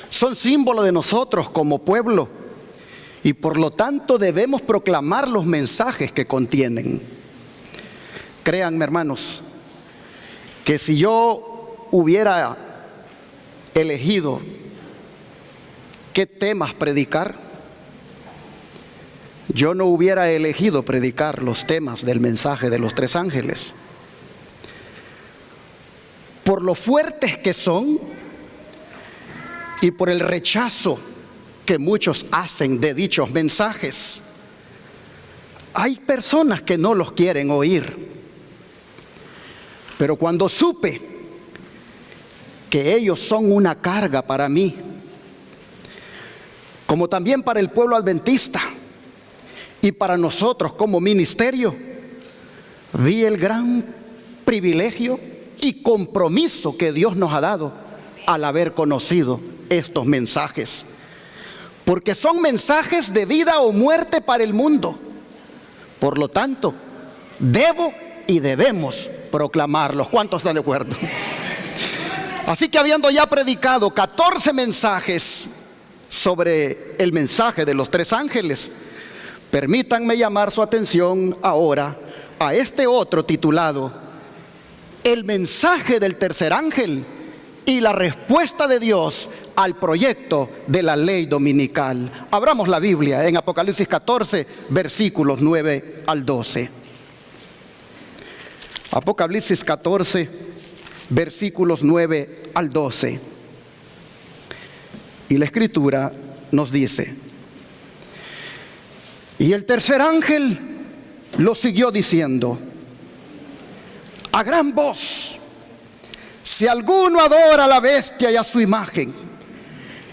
son símbolo de nosotros como pueblo y por lo tanto debemos proclamar los mensajes que contienen. Créanme, hermanos, que si yo hubiera elegido qué temas predicar, yo no hubiera elegido predicar los temas del mensaje de los tres ángeles. Por lo fuertes que son y por el rechazo que muchos hacen de dichos mensajes, hay personas que no los quieren oír. Pero cuando supe que ellos son una carga para mí, como también para el pueblo adventista y para nosotros como ministerio, vi el gran privilegio y compromiso que Dios nos ha dado al haber conocido estos mensajes, porque son mensajes de vida o muerte para el mundo. Por lo tanto, debo y debemos proclamarlos. ¿Cuántos están de acuerdo? Así que habiendo ya predicado 14 mensajes sobre el mensaje de los tres ángeles, permítanme llamar su atención ahora a este otro titulado El mensaje del tercer ángel y la respuesta de Dios al proyecto de la ley dominical. Abramos la Biblia en Apocalipsis 14, versículos 9 al 12. Apocalipsis 14, versículos 9 al 12. Y la Escritura nos dice: y el tercer ángel lo siguió diciendo a gran voz: si alguno adora a la bestia y a su imagen,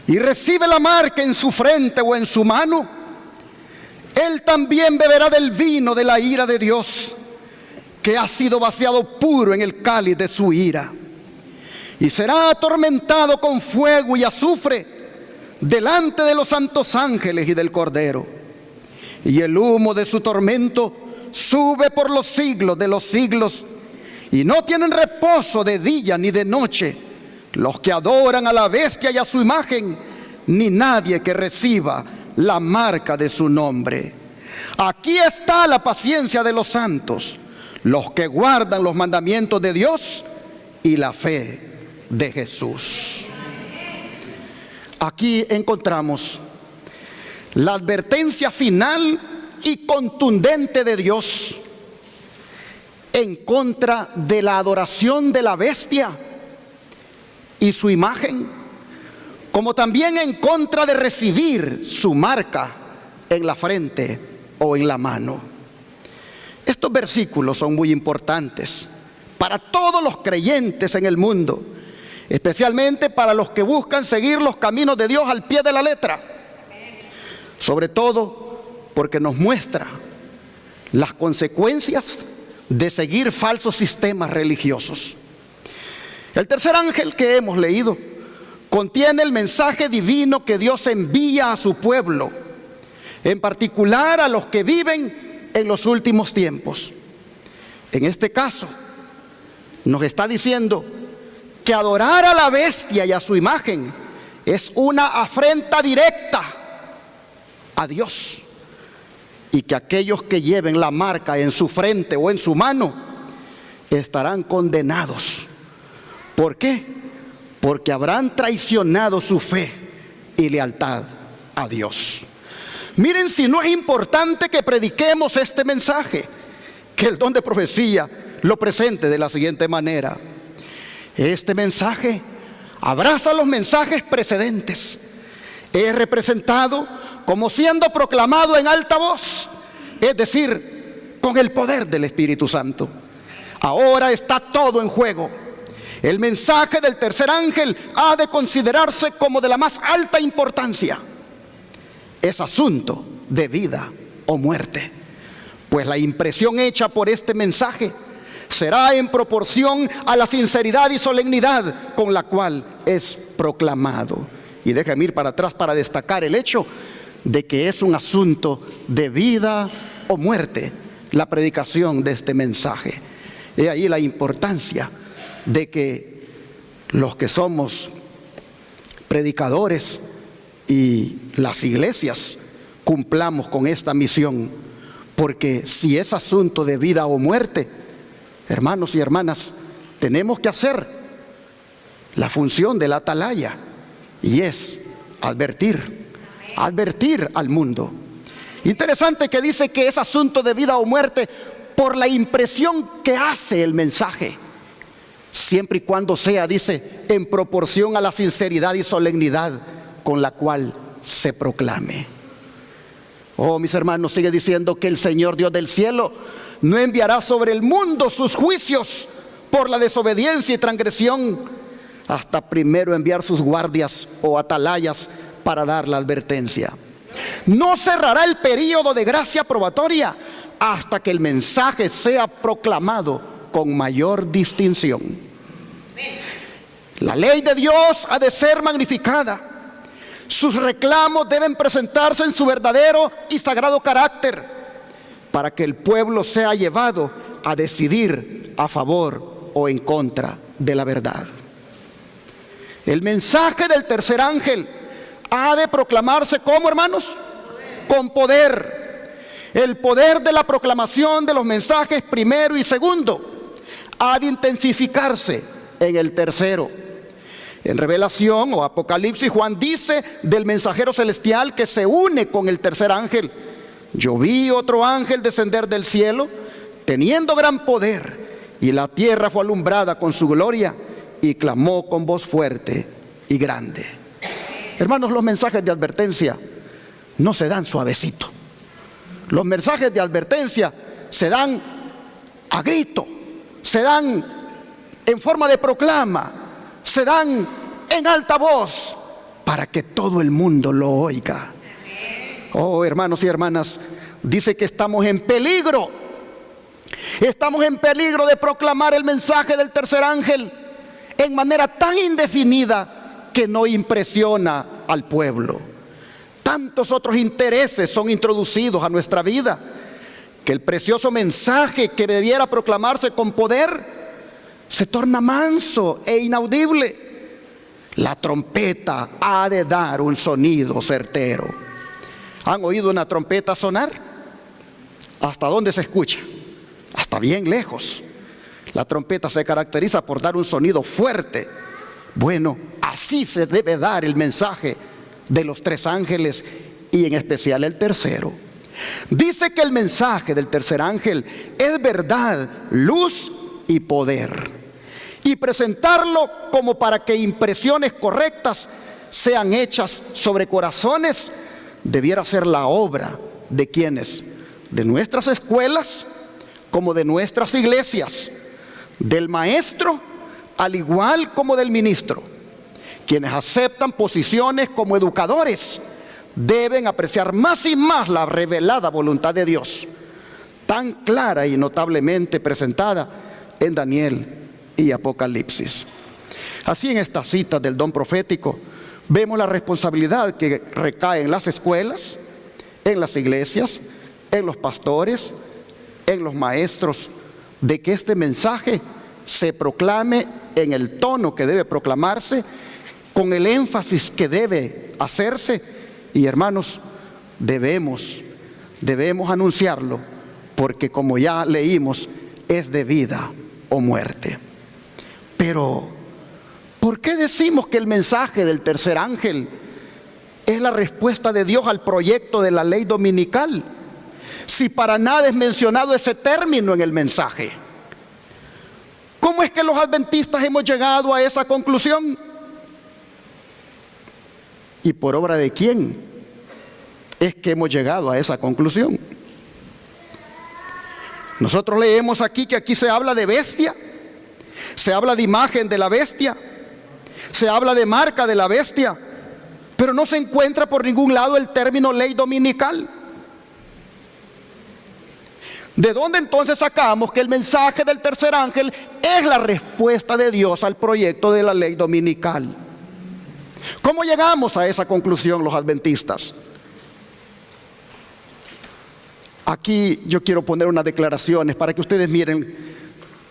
y recibe la marca en su frente o en su mano, él también beberá del vino de la ira de Dios, que ha sido vaciado puro en el cáliz de su ira, y será atormentado con fuego y azufre delante de los santos ángeles y del Cordero. Y el humo de su tormento sube por los siglos de los siglos, y no tienen reposo de día ni de noche los que adoran a la bestia y a su imagen, ni nadie que reciba la marca de su nombre. Aquí está la paciencia de los santos, los que guardan los mandamientos de Dios y la fe de Jesús. Aquí encontramos la advertencia final y contundente de Dios en contra de la adoración de la bestia y su imagen, como también en contra de recibir su marca en la frente o en la mano. Estos versículos son muy importantes para todos los creyentes en el mundo, especialmente para los que buscan seguir los caminos de Dios al pie de la letra, sobre todo porque nos muestra las consecuencias de seguir falsos sistemas religiosos. El tercer ángel que hemos leído contiene el mensaje divino que Dios envía a su pueblo, en particular a los que viven en los últimos tiempos. En este caso, nos está diciendo que adorar a la bestia y a su imagen es una afrenta directa a Dios, y que aquellos que lleven la marca en su frente o en su mano estarán condenados. ¿Por qué? Porque habrán traicionado su fe y lealtad a Dios. Miren si no es importante que prediquemos este mensaje, que el don de profecía lo presente de la siguiente manera. Este mensaje abraza los mensajes precedentes. Es representado como siendo proclamado en alta voz, es decir, con el poder del Espíritu Santo. Ahora está todo en juego. El mensaje del tercer ángel ha de considerarse como de la más alta importancia. Es asunto de vida o muerte, pues la impresión hecha por este mensaje será en proporción a la sinceridad y solemnidad con la cual es proclamado. Y déjame ir para atrás para destacar el hecho de que es un asunto de vida o muerte la predicación de este mensaje. He ahí la importancia de que los que somos predicadores y las iglesias cumplamos con esta misión, porque si es asunto de vida o muerte, hermanos y hermanas, tenemos que hacer la función de la atalaya, y es advertir al mundo. Interesante que dice que es asunto de vida o muerte por la impresión que hace el mensaje, siempre y cuando sea, dice, en proporción a la sinceridad y solemnidad con la cual se proclame. Oh, mis hermanos, sigue diciendo que el Señor Dios del cielo no enviará sobre el mundo sus juicios por la desobediencia y transgresión, hasta primero enviar sus guardias o atalayas para dar la advertencia. No cerrará el período de gracia probatoria hasta que el mensaje sea proclamado con mayor distinción. La ley de Dios ha de ser magnificada. Sus reclamos deben presentarse en su verdadero y sagrado carácter, para que el pueblo sea llevado a decidir a favor o en contra de la verdad. El mensaje del tercer ángel ha de proclamarse ¿cómo, hermanos? Con poder. El poder de la proclamación de los mensajes primero y segundo ha de intensificarse en el tercero. En Revelación o Apocalipsis, Juan dice del mensajero celestial que se une con el tercer ángel: yo vi otro ángel descender del cielo, teniendo gran poder, y la tierra fue alumbrada con su gloria, y clamó con voz fuerte y grande. Hermanos, los mensajes de advertencia no se dan suavecito. Los mensajes de advertencia se dan a grito, se dan en forma de proclama, se dan en alta voz para que todo el mundo lo oiga. Oh, hermanos y hermanas, dice que estamos en peligro. Estamos en peligro de proclamar el mensaje del tercer ángel en manera tan indefinida que no impresiona al pueblo. Tantos otros intereses son introducidos a nuestra vida, que el precioso mensaje que debiera proclamarse con poder se torna manso e inaudible. La trompeta ha de dar un sonido certero. ¿Han oído una trompeta sonar? ¿Hasta dónde se escucha? Hasta bien lejos. La trompeta se caracteriza por dar un sonido fuerte. Bueno, así se debe dar el mensaje de los tres ángeles, y en especial el tercero. Dice que el mensaje del tercer ángel es verdad, luz y poder, y presentarlo como para que impresiones correctas sean hechas sobre corazones debiera ser la obra de quienes, de nuestras escuelas como de nuestras iglesias, del maestro al igual como del ministro. Quienes aceptan posiciones como educadores deben apreciar más y más la revelada voluntad de Dios, tan clara y notablemente presentada en Daniel y Apocalipsis. Así, en estas citas del don profético vemos la responsabilidad que recae en las escuelas, en las iglesias, en los pastores, en los maestros, de que este mensaje se proclame en el tono que debe proclamarse, con el énfasis que debe hacerse. Y hermanos, debemos anunciarlo, porque como ya leímos, es de vida o muerte. Pero ¿por qué decimos que el mensaje del tercer ángel es la respuesta de Dios al proyecto de la ley dominical, si para nada es mencionado ese término en el mensaje? ¿Cómo es que los adventistas hemos llegado a esa conclusión? ¿Y por obra de quién es que hemos llegado a esa conclusión? Nosotros leemos aquí que aquí se habla de bestia, se habla de imagen de la bestia, se habla de marca de la bestia, pero no se encuentra por ningún lado el término ley dominical. ¿De dónde entonces sacamos que el mensaje del tercer ángel es la respuesta de Dios al proyecto de la ley dominical? ¿Cómo llegamos a esa conclusión los adventistas? Aquí yo quiero poner unas declaraciones para que ustedes miren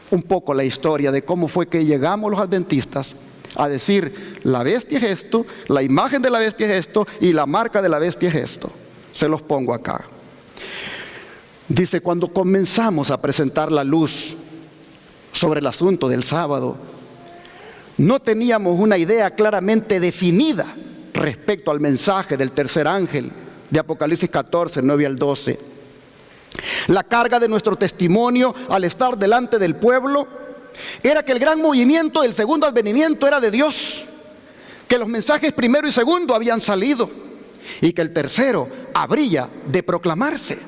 un poco la historia de cómo fue que llegamos los adventistas a decir, la bestia es esto, la imagen de la bestia es esto y la marca de la bestia es esto. Se los pongo acá. Dice, cuando comenzamos a presentar la luz sobre el asunto del sábado, no teníamos una idea claramente definida respecto al mensaje del tercer ángel de Apocalipsis 14, 9 al 12. La carga de nuestro testimonio al estar delante del pueblo era que el gran movimiento del segundo advenimiento era de Dios, que los mensajes primero y segundo habían salido y que el tercero habría de proclamarse.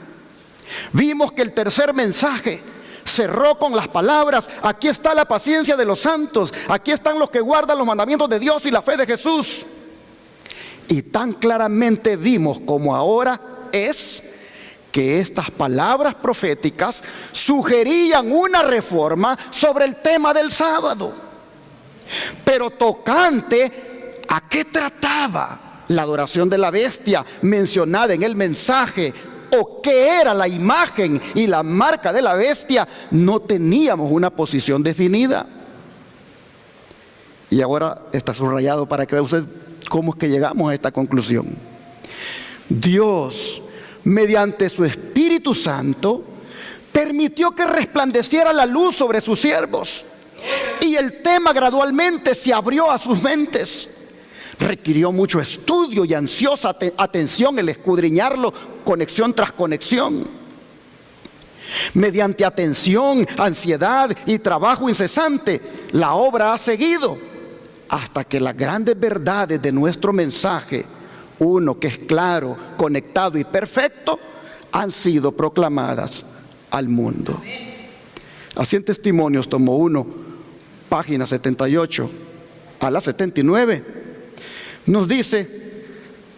Vimos que el tercer mensaje cerró con las palabras: aquí está la paciencia de los santos, aquí están los que guardan los mandamientos de Dios y la fe de Jesús. Y tan claramente vimos como ahora es que estas palabras proféticas sugerían una reforma sobre el tema del sábado. Pero tocante a qué trataba la adoración de la bestia mencionada en el mensaje, o qué era la imagen y la marca de la bestia, no teníamos una posición definida. Y ahora está subrayado para que vea usted cómo es que llegamos a esta conclusión. Dios, mediante su Espíritu Santo, permitió que resplandeciera la luz sobre sus siervos, y el tema gradualmente se abrió a sus mentes. Requirió mucho estudio y ansiosa atención el escudriñarlo conexión tras conexión. Mediante atención, ansiedad y trabajo incesante, la obra ha seguido hasta que las grandes verdades de nuestro mensaje, uno que es claro, conectado y perfecto, han sido proclamadas al mundo. Así en Testimonios, tomo 1, página 78 a la 79, nos dice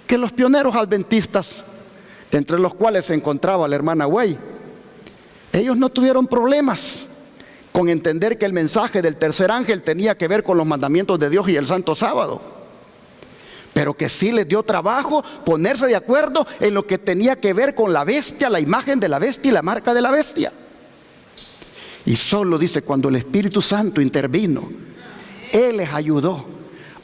que los pioneros adventistas, entre los cuales se encontraba la hermana Way, ellos no tuvieron problemas con entender que el mensaje del tercer ángel tenía que ver con los mandamientos de Dios y el santo sábado, pero que sí les dio trabajo ponerse de acuerdo en lo que tenía que ver con la bestia, la imagen de la bestia y la marca de la bestia. Y solo dice, cuando el Espíritu Santo intervino, Él les ayudó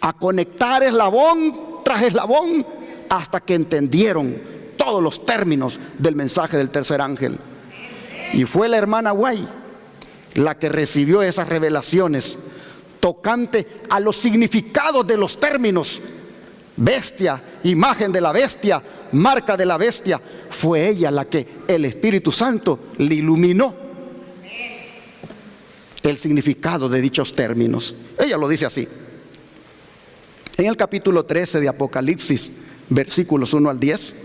a conectar eslabón tras eslabón hasta que entendieron todos los términos del mensaje del tercer ángel. Y fue la hermana Way la que recibió esas revelaciones tocante a los significados de los términos bestia, imagen de la bestia, marca de la bestia. Fue ella la que el Espíritu Santo le iluminó el significado de dichos términos. Ella lo dice así. En el capítulo 13 de Apocalipsis, versículos 1 al 10,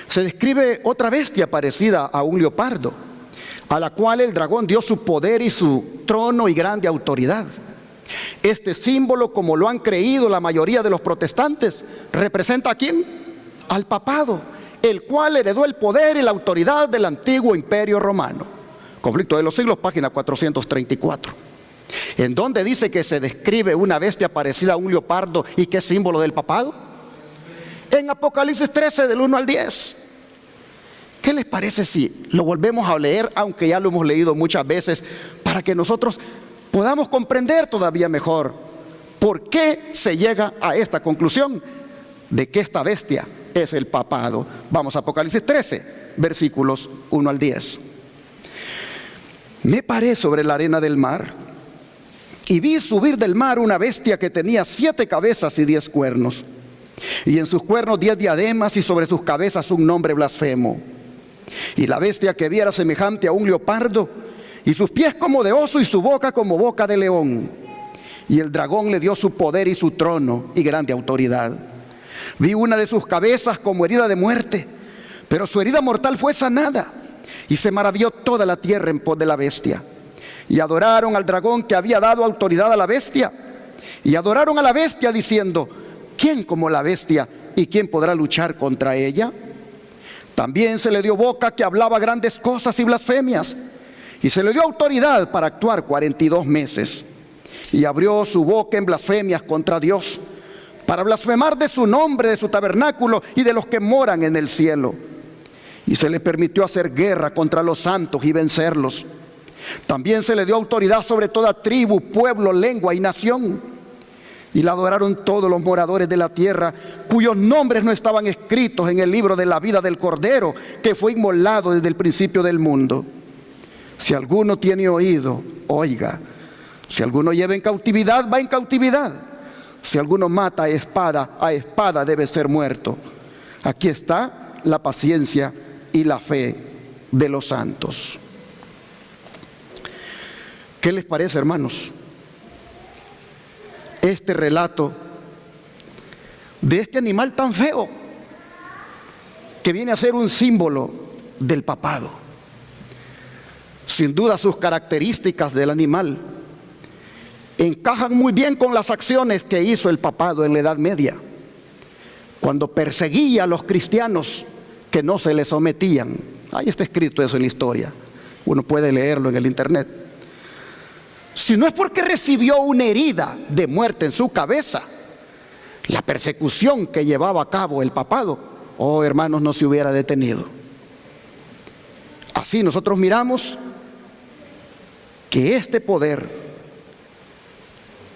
se describe otra bestia parecida a un leopardo, a la cual el dragón dio su poder y su trono y grande autoridad. Este símbolo, como lo han creído la mayoría de los protestantes, representa ¿a quién? Al papado, el cual heredó el poder y la autoridad del antiguo imperio romano. Conflicto de los siglos, página 434. ¿En dónde dice que se describe una bestia parecida a un leopardo y que es símbolo del papado? En Apocalipsis 13, del 1 al 10. ¿Qué les parece si lo volvemos a leer, aunque ya lo hemos leído muchas veces, para que nosotros podamos comprender todavía mejor por qué se llega a esta conclusión de que esta bestia es el papado? Vamos a Apocalipsis 13, versículos 1 al 10. Me paré sobre la arena del mar y vi subir del mar una bestia que tenía 7 cabezas y 10 cuernos, y en sus cuernos 10 diademas, y sobre sus cabezas un nombre blasfemo. Y la bestia que vi era semejante a un leopardo, y sus pies como de oso, y su boca como boca de león. Y el dragón le dio su poder y su trono y grande autoridad. Vi una de sus cabezas como herida de muerte, pero su herida mortal fue sanada, y se maravilló toda la tierra en pos de la bestia. Y adoraron al dragón que había dado autoridad a la bestia, y adoraron a la bestia diciendo: ¿quién como la bestia y quién podrá luchar contra ella? También se le dio boca que hablaba grandes cosas y blasfemias, y se le dio autoridad para actuar 42 meses. Y abrió su boca en blasfemias contra Dios, para blasfemar de su nombre, de su tabernáculo y de los que moran en el cielo. Y se le permitió hacer guerra contra los santos y vencerlos. También se le dio autoridad sobre toda tribu, pueblo, lengua y nación. y la adoraron todos los moradores de la tierra, cuyos nombres no estaban escritos en el libro de la vida del Cordero, que fue inmolado desde el principio del mundo. Si alguno tiene oído, oiga. Si alguno lleva en cautividad, va en cautividad. Si alguno mata a espada debe ser muerto. Aquí está la paciencia y la fe de los santos. ¿Qué les parece, hermanos? Este relato de este animal tan feo que viene a ser un símbolo del papado. Sin duda sus características del animal encajan muy bien con las acciones que hizo el papado en la Edad Media, cuando perseguía a los cristianos que no se le sometían. Ahí está escrito eso en la historia, uno puede leerlo en el internet. Si no es porque recibió una herida de muerte en su cabeza, la persecución que llevaba a cabo el papado, oh hermanos, no se hubiera detenido. Así nosotros miramos que este poder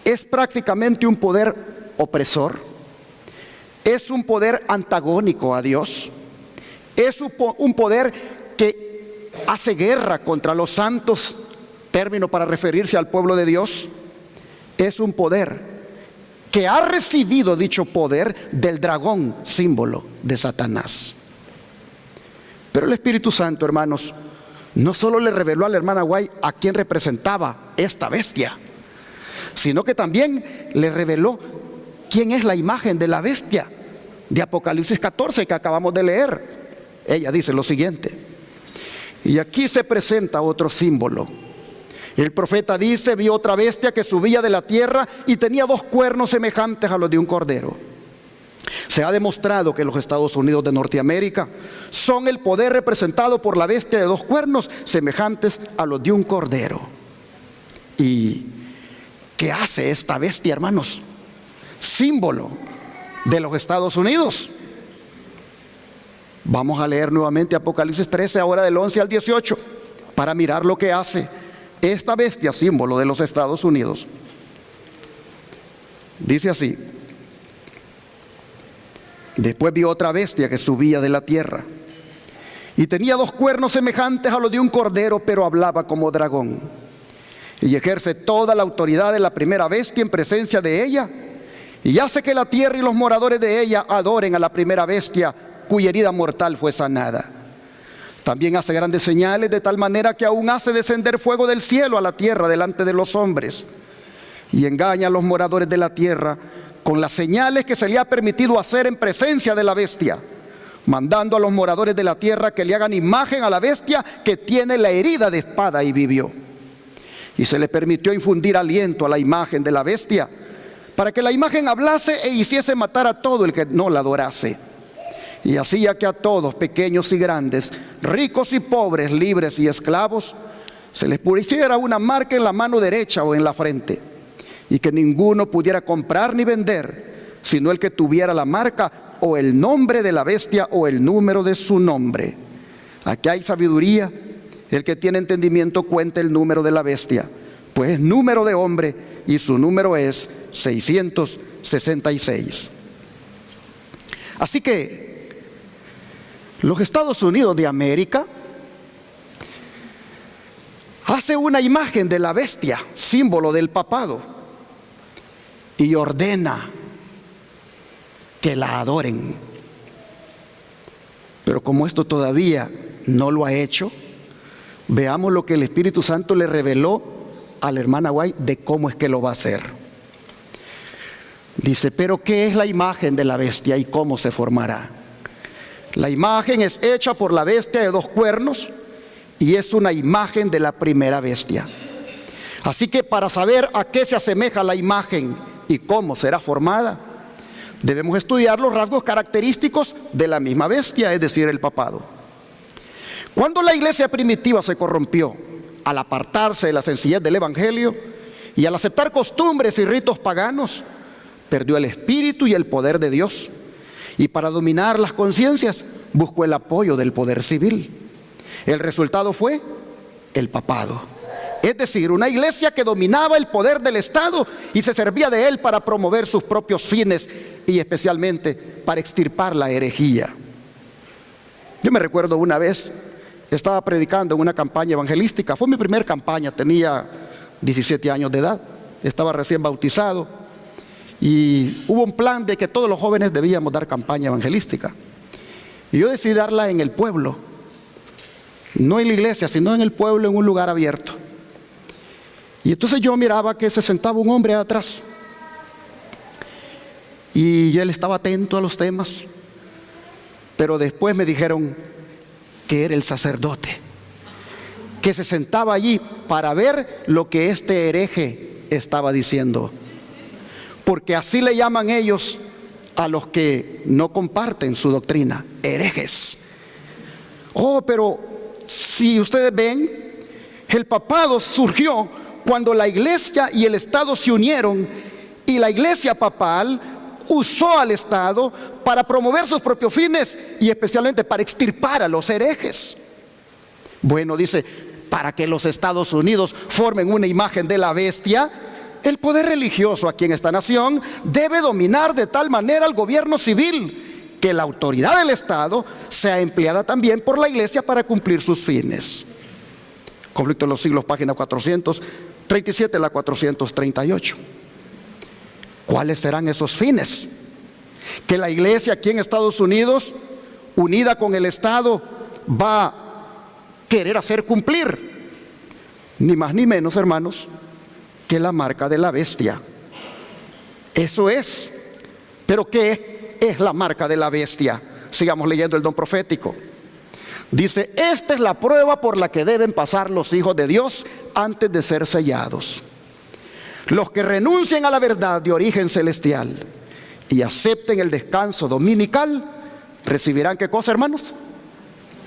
es prácticamente un poder opresor, es un poder antagónico a Dios, es un poder que hace guerra contra los santos, término para referirse al pueblo de Dios. Es un poder que ha recibido dicho poder del dragón, símbolo de Satanás. Pero el Espíritu Santo, hermanos, no solo le reveló a la hermana White a quién representaba esta bestia, sino que también le reveló quién es la imagen de la bestia de Apocalipsis 14 que acabamos de leer. Ella dice lo siguiente: y aquí se presenta otro símbolo. El profeta dice: vi otra bestia que subía de la tierra y tenía 2 cuernos semejantes a los de un cordero. Se ha demostrado que los Estados Unidos de Norteamérica son el poder representado por la bestia de 2 cuernos semejantes a los de un cordero. ¿Y qué hace esta bestia, hermanos? Símbolo de los Estados Unidos. Vamos a leer nuevamente Apocalipsis 13, ahora del 11 al 18, para mirar lo que hace esta bestia, símbolo de los Estados Unidos. Dice así: después vi otra bestia que subía de la tierra y tenía 2 cuernos semejantes a los de un cordero, pero hablaba como dragón, y ejerce toda la autoridad de la primera bestia en presencia de ella, y hace que la tierra y los moradores de ella adoren a la primera bestia, cuya herida mortal fue sanada. También hace grandes señales, de tal manera que aún hace descender fuego del cielo a la tierra delante de los hombres, y engaña a los moradores de la tierra con las señales que se le ha permitido hacer en presencia de la bestia, mandando a los moradores de la tierra que le hagan imagen a la bestia que tiene la herida de espada y vivió. Y se le permitió infundir aliento a la imagen de la bestia, para que la imagen hablase e hiciese matar a todo el que no la adorase. Y hacía que a todos, pequeños y grandes, ricos y pobres, libres y esclavos, se les pusiera una marca en la mano derecha o en la frente, y que ninguno pudiera comprar ni vender, sino el que tuviera la marca o el nombre de la bestia o el número de su nombre. Aquí hay sabiduría. El que tiene entendimiento cuenta el número de la bestia, pues es número de hombre, y su número es 666. Así que los Estados Unidos de América hace una imagen de la bestia, símbolo del papado, y ordena que la adoren. Pero como esto todavía no lo ha hecho, veamos lo que el Espíritu Santo le reveló a la hermana White de cómo es que lo va a hacer. Dice: pero ¿qué es la imagen de la bestia y cómo se formará? La imagen es hecha por la bestia de 2 cuernos y es una imagen de la primera bestia. Así que para saber a qué se asemeja la imagen y cómo será formada, debemos estudiar los rasgos característicos de la misma bestia, es decir, el papado. Cuando la iglesia primitiva se corrompió al apartarse de la sencillez del evangelio y al aceptar costumbres y ritos paganos, perdió el espíritu y el poder de Dios, y para dominar las conciencias buscó el apoyo del poder civil. El resultado fue el papado, Es decir, una iglesia que dominaba el poder del Estado y se servía de él para promover sus propios fines y especialmente para extirpar la herejía. Yo me recuerdo una vez, estaba predicando en una campaña evangelística. Fue mi primera campaña, tenía 17 años de edad, estaba recién bautizado y hubo un plan de que todos los jóvenes debíamos dar campaña evangelística. Y yo decidí darla en el pueblo, no en la iglesia, sino en el pueblo, en un lugar abierto. Y entonces yo miraba que se sentaba un hombre atrás y él estaba atento a los temas, pero después me dijeron que era el sacerdote, que se sentaba allí para ver lo que este hereje estaba diciendo, porque así le llaman ellos a los que no comparten su doctrina, herejes. Oh, pero si ustedes ven, el papado surgió cuando la iglesia y el Estado se unieron, y la iglesia papal usó al Estado para promover sus propios fines y especialmente para extirpar a los herejes. Bueno, dice, para que los Estados Unidos formen una imagen de la bestia, el poder religioso aquí en esta nación debe dominar de tal manera al gobierno civil que la autoridad del Estado sea empleada también por la iglesia para cumplir sus fines. Conflicto de los Siglos, página 437 a la 438. ¿Cuáles serán esos fines? Que la iglesia aquí en Estados Unidos, unida con el Estado, va a querer hacer cumplir, ni más ni menos, hermanos, que la marca de la bestia. Eso es. Pero ¿qué es la marca de la bestia? Sigamos leyendo el don profético. Dice, esta es la prueba por la que deben pasar los hijos de Dios antes de ser sellados. Los que renuncien a la verdad de origen celestial y acepten el descanso dominical, recibirán ¿qué cosa, hermanos?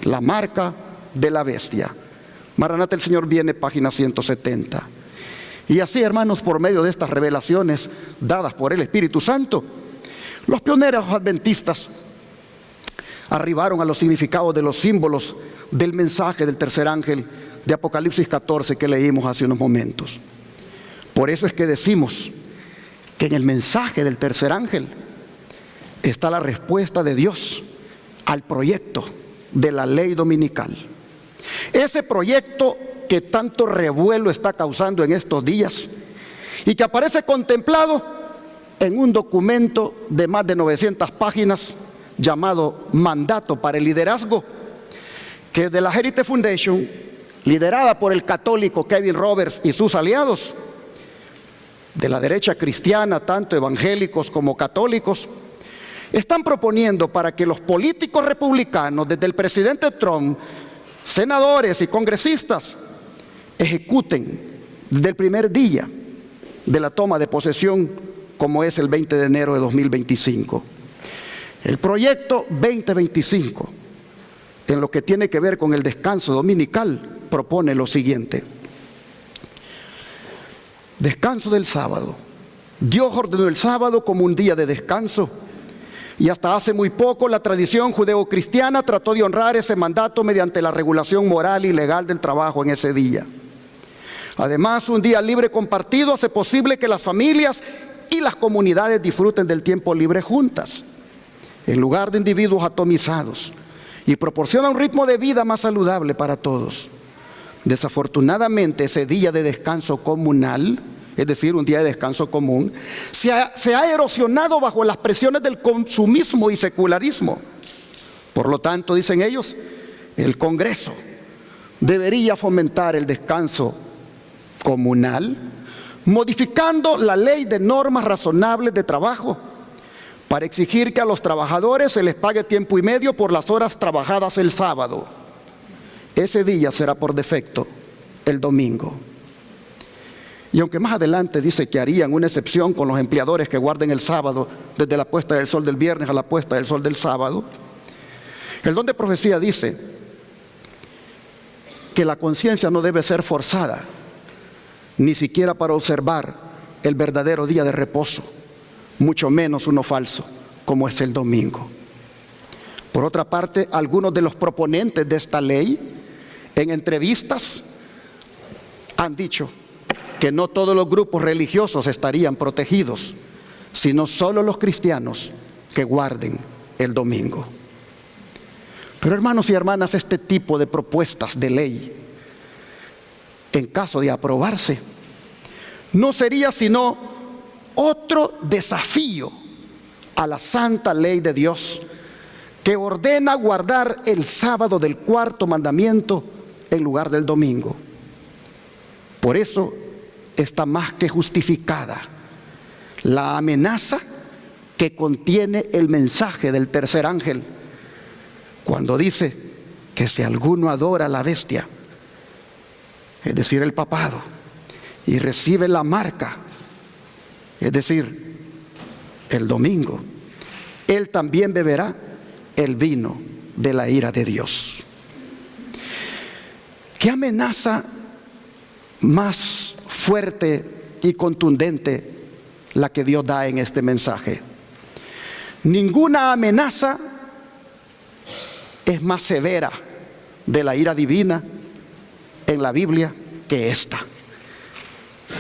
La marca de la bestia. Maranata, el Señor viene, página 170. Y así, hermanos, por medio de estas revelaciones dadas por el Espíritu Santo, los pioneros adventistas arribaron a los significados de los símbolos del mensaje del tercer ángel de Apocalipsis 14 que leímos hace unos momentos. Por eso es que decimos que en el mensaje del tercer ángel está la respuesta de Dios al proyecto de la ley dominical. Ese proyecto que tanto revuelo está causando en estos días y que aparece contemplado en un documento de más de 900 páginas llamado Mandato para el Liderazgo, que es de la Heritage Foundation, liderada por el católico Kevin Roberts y sus aliados, de la derecha cristiana, tanto evangélicos como católicos, están proponiendo para que los políticos republicanos, desde el presidente Trump, senadores y congresistas, ejecuten desde el primer día de la toma de posesión, como es el 20 de enero de 2025. El proyecto 2025, en lo que tiene que ver con el descanso dominical, propone lo siguiente. Descanso del sábado. Dios ordenó el sábado como un día de descanso, y hasta hace muy poco la tradición judeocristiana trató de honrar ese mandato mediante la regulación moral y legal del trabajo en ese día. Además, un día libre compartido hace posible que las familias y las comunidades disfruten del tiempo libre juntas, en lugar de individuos atomizados, y proporciona un ritmo de vida más saludable para todos. Desafortunadamente, ese día de descanso comunal, es decir, un día de descanso común, se ha erosionado bajo las presiones del consumismo y secularismo. Por lo tanto, dicen ellos, el Congreso debería fomentar el descanso comunal, modificando la ley de normas razonables de trabajo, para exigir que a los trabajadores se les pague tiempo y medio por las horas trabajadas el sábado. Ese día será por defecto el domingo. Y aunque más adelante dice que harían una excepción con los empleadores que guarden el sábado, desde la puesta del sol del viernes a la puesta del sol del sábado, el don de profecía dice que la conciencia no debe ser forzada, ni siquiera para observar el verdadero día de reposo, mucho menos uno falso, como es el domingo. Por otra parte, algunos de los proponentes de esta ley, en entrevistas, han dicho que no todos los grupos religiosos estarían protegidos, sino solo los cristianos que guarden el domingo. Pero hermanos y hermanas, este tipo de propuestas de ley, en caso de aprobarse, no sería sino otro desafío a la santa ley de Dios, que ordena guardar el sábado del cuarto mandamiento en lugar del domingo. Por eso está más que justificada la amenaza que contiene el mensaje del tercer ángel, cuando dice que si alguno adora a la bestia, es decir, el papado, y recibe la marca, es decir, el domingo, él también beberá el vino de la ira de Dios. ¿Qué amenaza más fuerte y contundente la que Dios da en este mensaje? Ninguna amenaza es más severa de la ira divina en la Biblia que esta.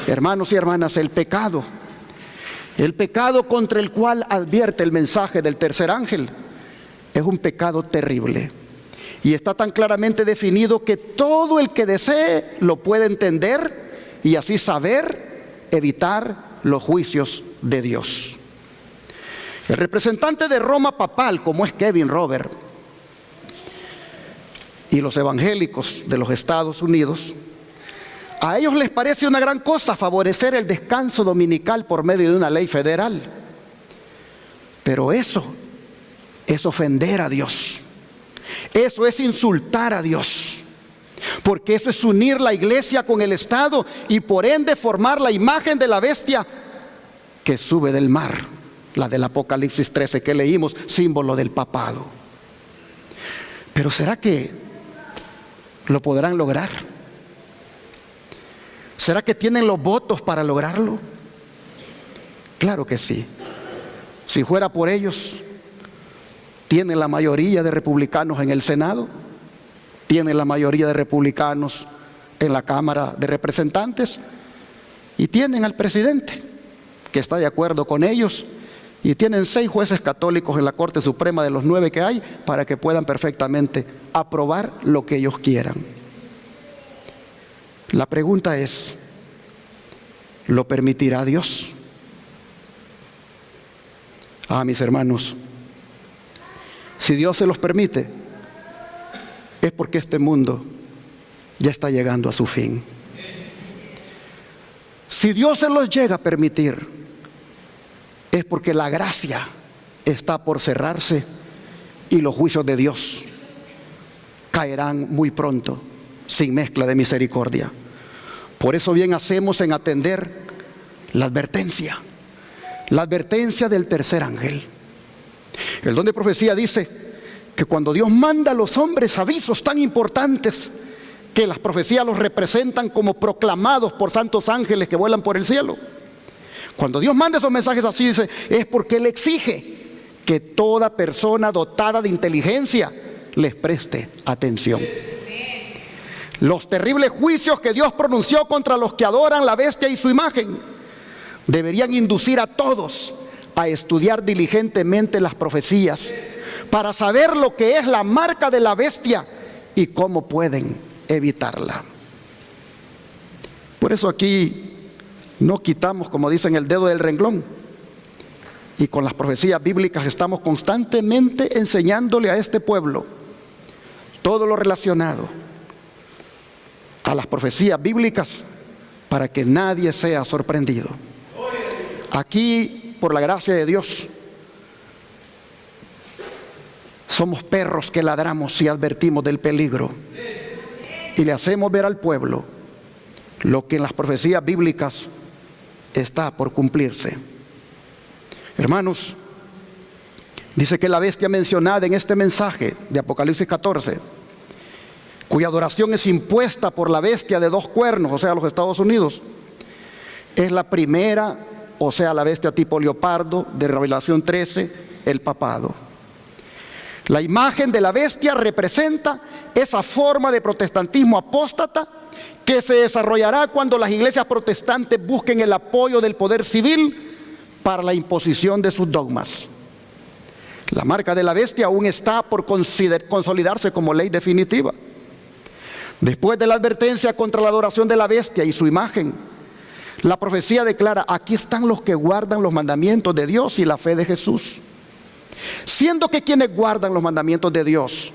Hermanos y hermanas, el pecado contra el cual advierte el mensaje del tercer ángel es un pecado terrible, y está tan claramente definido que todo el que desee lo puede entender y así saber evitar los juicios de Dios. El representante de Roma papal, como es Kevin Robert, y los evangélicos de los Estados Unidos, a ellos les parece una gran cosa favorecer el descanso dominical por medio de una ley federal. Pero eso es ofender a Dios. Eso es insultar a Dios. Porque eso es unir la iglesia con el Estado y por ende formar la imagen de la bestia que sube del mar, la del Apocalipsis 13 que leímos, símbolo del papado. Pero ¿será que lo podrán lograr? ¿Será que tienen los votos para lograrlo? Claro que sí. Si fuera por ellos, tienen la mayoría de republicanos en el Senado, tienen la mayoría de republicanos en la Cámara de Representantes y tienen al presidente que está de acuerdo con ellos, y tienen 6 jueces católicos en la Corte Suprema de los 9 que hay para que puedan perfectamente aprobar lo que ellos quieran. La pregunta es, ¿lo permitirá Dios? Mis hermanos, si Dios se los permite, es porque este mundo ya está llegando a su fin. Si Dios se los llega a permitir, es porque la gracia está por cerrarse y los juicios de Dios caerán muy pronto, sin mezcla de misericordia. Por eso bien hacemos en atender la advertencia del tercer ángel. El don de profecía dice que cuando Dios manda a los hombres avisos tan importantes, que las profecías los representan como proclamados por santos ángeles que vuelan por el cielo, cuando Dios manda esos mensajes así, dice, es porque Él exige que toda persona dotada de inteligencia les preste atención. Los terribles juicios que Dios pronunció contra los que adoran la bestia y su imagen deberían inducir a todos a estudiar diligentemente las profecías para saber lo que es la marca de la bestia y cómo pueden evitarla. Por eso aquí no quitamos, como dicen, el dedo del renglón, y con las profecías bíblicas estamos constantemente enseñándole a este pueblo todo lo relacionado a las profecías bíblicas para que nadie sea sorprendido. Aquí, por la gracia de Dios, somos perros que ladramos si advertimos del peligro y le hacemos ver al pueblo lo que en las profecías bíblicas está por cumplirse. Hermanos, dice que la bestia mencionada en este mensaje de Apocalipsis 14, cuya adoración es impuesta por la bestia de 2 cuernos, o sea, los Estados Unidos, es la primera, o sea, la bestia tipo leopardo de Revelación 13, el papado. La imagen de la bestia representa esa forma de protestantismo apóstata que se desarrollará cuando las iglesias protestantes busquen el apoyo del poder civil para la imposición de sus dogmas. La marca de la bestia aún está por consolidarse como ley definitiva. Después de la advertencia contra la adoración de la bestia y su imagen, la profecía declara: aquí están los que guardan los mandamientos de Dios y la fe de Jesús. Siendo que quienes guardan los mandamientos de Dios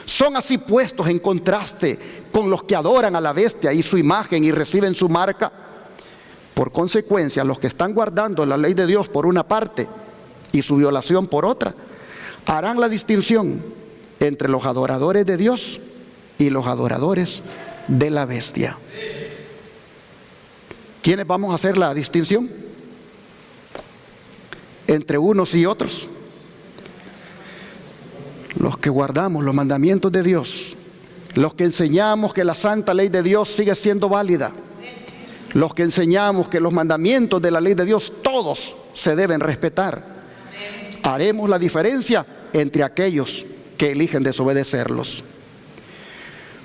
son así puestos en contraste con los que adoran a la bestia y su imagen y reciben su marca, por consecuencia, los que están guardando la ley de Dios por una parte y su violación por otra, harán la distinción entre los adoradores de Dios y los adoradores de la bestia. ¿Quiénes vamos a hacer la distinción entre unos y otros? Los que guardamos los mandamientos de Dios, los que enseñamos que la santa ley de Dios sigue siendo válida, los que enseñamos que los mandamientos de la ley de Dios todos se deben respetar. Haremos la diferencia entre aquellos que eligen desobedecerlos.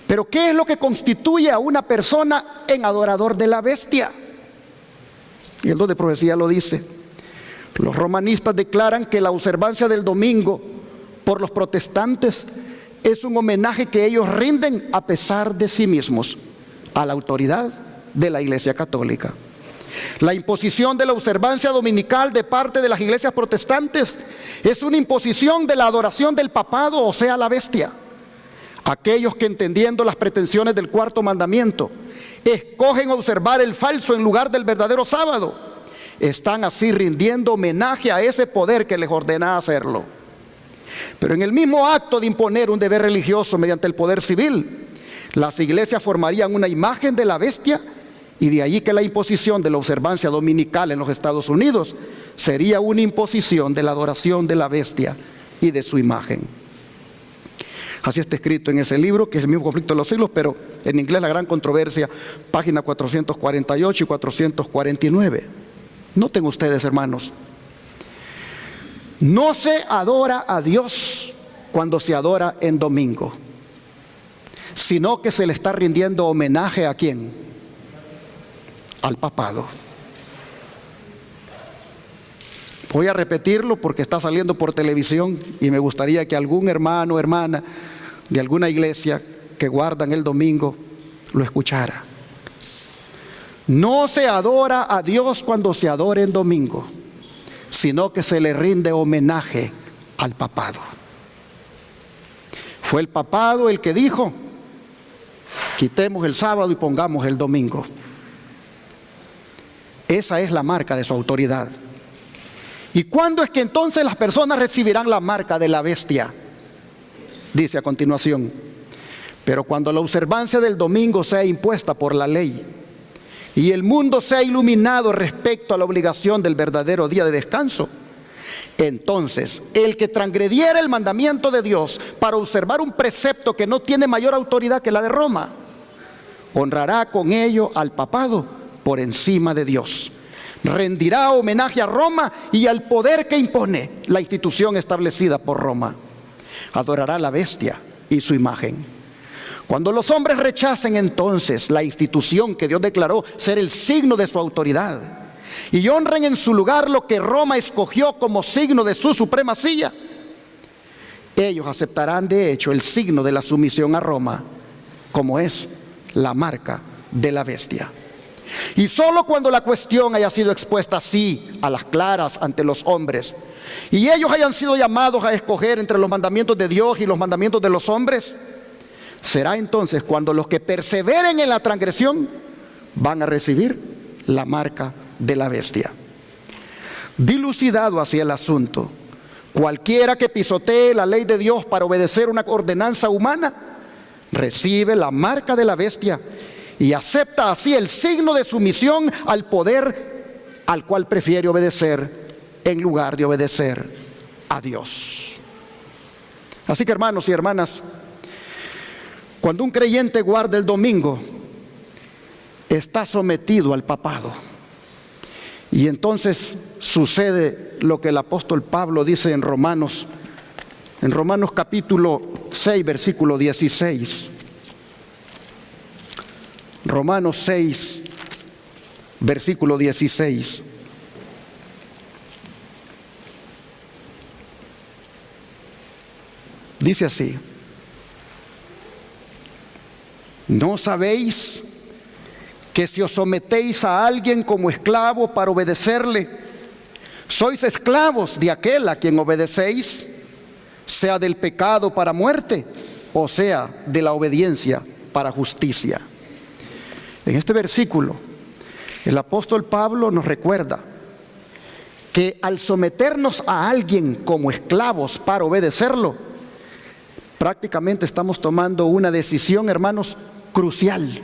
Pero ¿qué es lo que constituye a una persona en adorador de la bestia? Y el don de profecía lo dice. Los romanistas declaran que la observancia del domingo por los protestantes es un homenaje que ellos rinden a pesar de sí mismos a la autoridad de la Iglesia Católica. La imposición de la observancia dominical de parte de las iglesias protestantes es una imposición de la adoración del papado, o sea, la bestia. Aquellos que, entendiendo las pretensiones del cuarto mandamiento, escogen observar el falso en lugar del verdadero sábado, están así rindiendo homenaje a ese poder que les ordena hacerlo. Pero en el mismo acto de imponer un deber religioso mediante el poder civil, las iglesias formarían una imagen de la bestia, y de allí que la imposición de la observancia dominical en los Estados Unidos sería una imposición de la adoración de la bestia y de su imagen. Así está escrito en ese libro, que es el mismo conflicto de los siglos, pero en inglés La Gran Controversia, página 448 y 449. Noten ustedes, hermanos, no se adora a Dios cuando se adora en domingo, sino que se le está rindiendo homenaje ¿a quién? Al papado. Voy a repetirlo porque está saliendo por televisión y me gustaría que algún hermano o hermana de alguna iglesia que guardan el domingo lo escuchara. No se adora a Dios cuando se adora en domingo, sino que se le rinde homenaje al papado. Fue el papado el que dijo: quitemos el sábado y pongamos el domingo. Esa es la marca de su autoridad. ¿Y cuándo es que entonces las personas recibirán la marca de la bestia? Dice a continuación: pero cuando la observancia del domingo sea impuesta por la ley y el mundo sea iluminado respecto a la obligación del verdadero día de descanso, entonces el que transgrediera el mandamiento de Dios para observar un precepto que no tiene mayor autoridad que la de Roma, honrará con ello al papado por encima de Dios. Rendirá homenaje a Roma y al poder que impone la institución establecida por Roma. Adorará a la bestia y su imagen. Cuando los hombres rechacen entonces la institución que Dios declaró ser el signo de su autoridad y honren en su lugar lo que Roma escogió como signo de su supremacía, ellos aceptarán de hecho el signo de la sumisión a Roma, como es la marca de la bestia. Y solo cuando la cuestión haya sido expuesta así a las claras ante los hombres y ellos hayan sido llamados a escoger entre los mandamientos de Dios y los mandamientos de los hombres, será entonces cuando los que perseveren en la transgresión van a recibir la marca de la bestia. Dilucidado así el asunto, cualquiera que pisotee la ley de Dios para obedecer una ordenanza humana recibe la marca de la bestia y acepta así el signo de sumisión al poder al cual prefiere obedecer en lugar de obedecer a Dios. Así que, hermanos y hermanas, cuando un creyente guarda el domingo, está sometido al papado. Y entonces sucede lo que el apóstol Pablo dice en Romanos capítulo 6, versículo 16. Romanos 6, versículo 16. Dice así: ¿no sabéis que si os sometéis a alguien como esclavo para obedecerle, sois esclavos de aquel a quien obedecéis, sea del pecado para muerte, o sea de la obediencia para justicia? En este versículo, el apóstol Pablo nos recuerda que al someternos a alguien como esclavos para obedecerlo, prácticamente estamos tomando una decisión, hermanos, crucial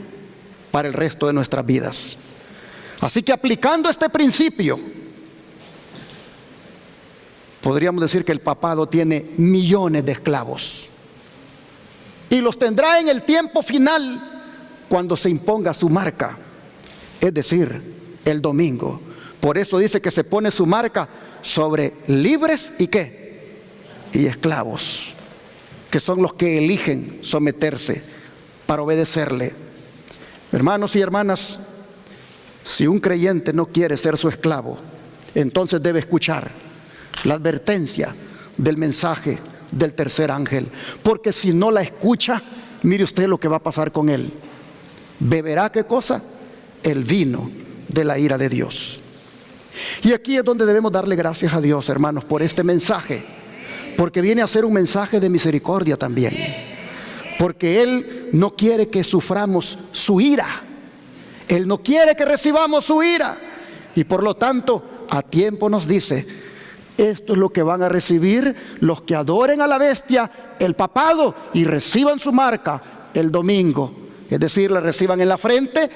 para el resto de nuestras vidas. Así que aplicando este principio, podríamos decir que el papado tiene millones de esclavos y los tendrá en el tiempo final cuando se imponga su marca, es decir, el domingo. Por eso dice que se pone su marca sobre libres y ¿qué? Y esclavos, que son los que eligen someterse para obedecerle. Hermanos y hermanas, si un creyente no quiere ser su esclavo, entonces debe escuchar la advertencia del mensaje del tercer ángel, porque si no la escucha, mire usted lo que va a pasar con él. Beberá, ¿qué cosa? El vino de la ira de Dios. Y aquí es donde debemos darle gracias a Dios, hermanos, por este mensaje, porque viene a ser un mensaje de misericordia también, porque Él no quiere que suframos su ira. Él no quiere que recibamos su ira, y por lo tanto a tiempo nos dice: esto es lo que van a recibir los que adoren a la bestia, el papado, y reciban su marca el domingo. Es decir, la reciban en la frente,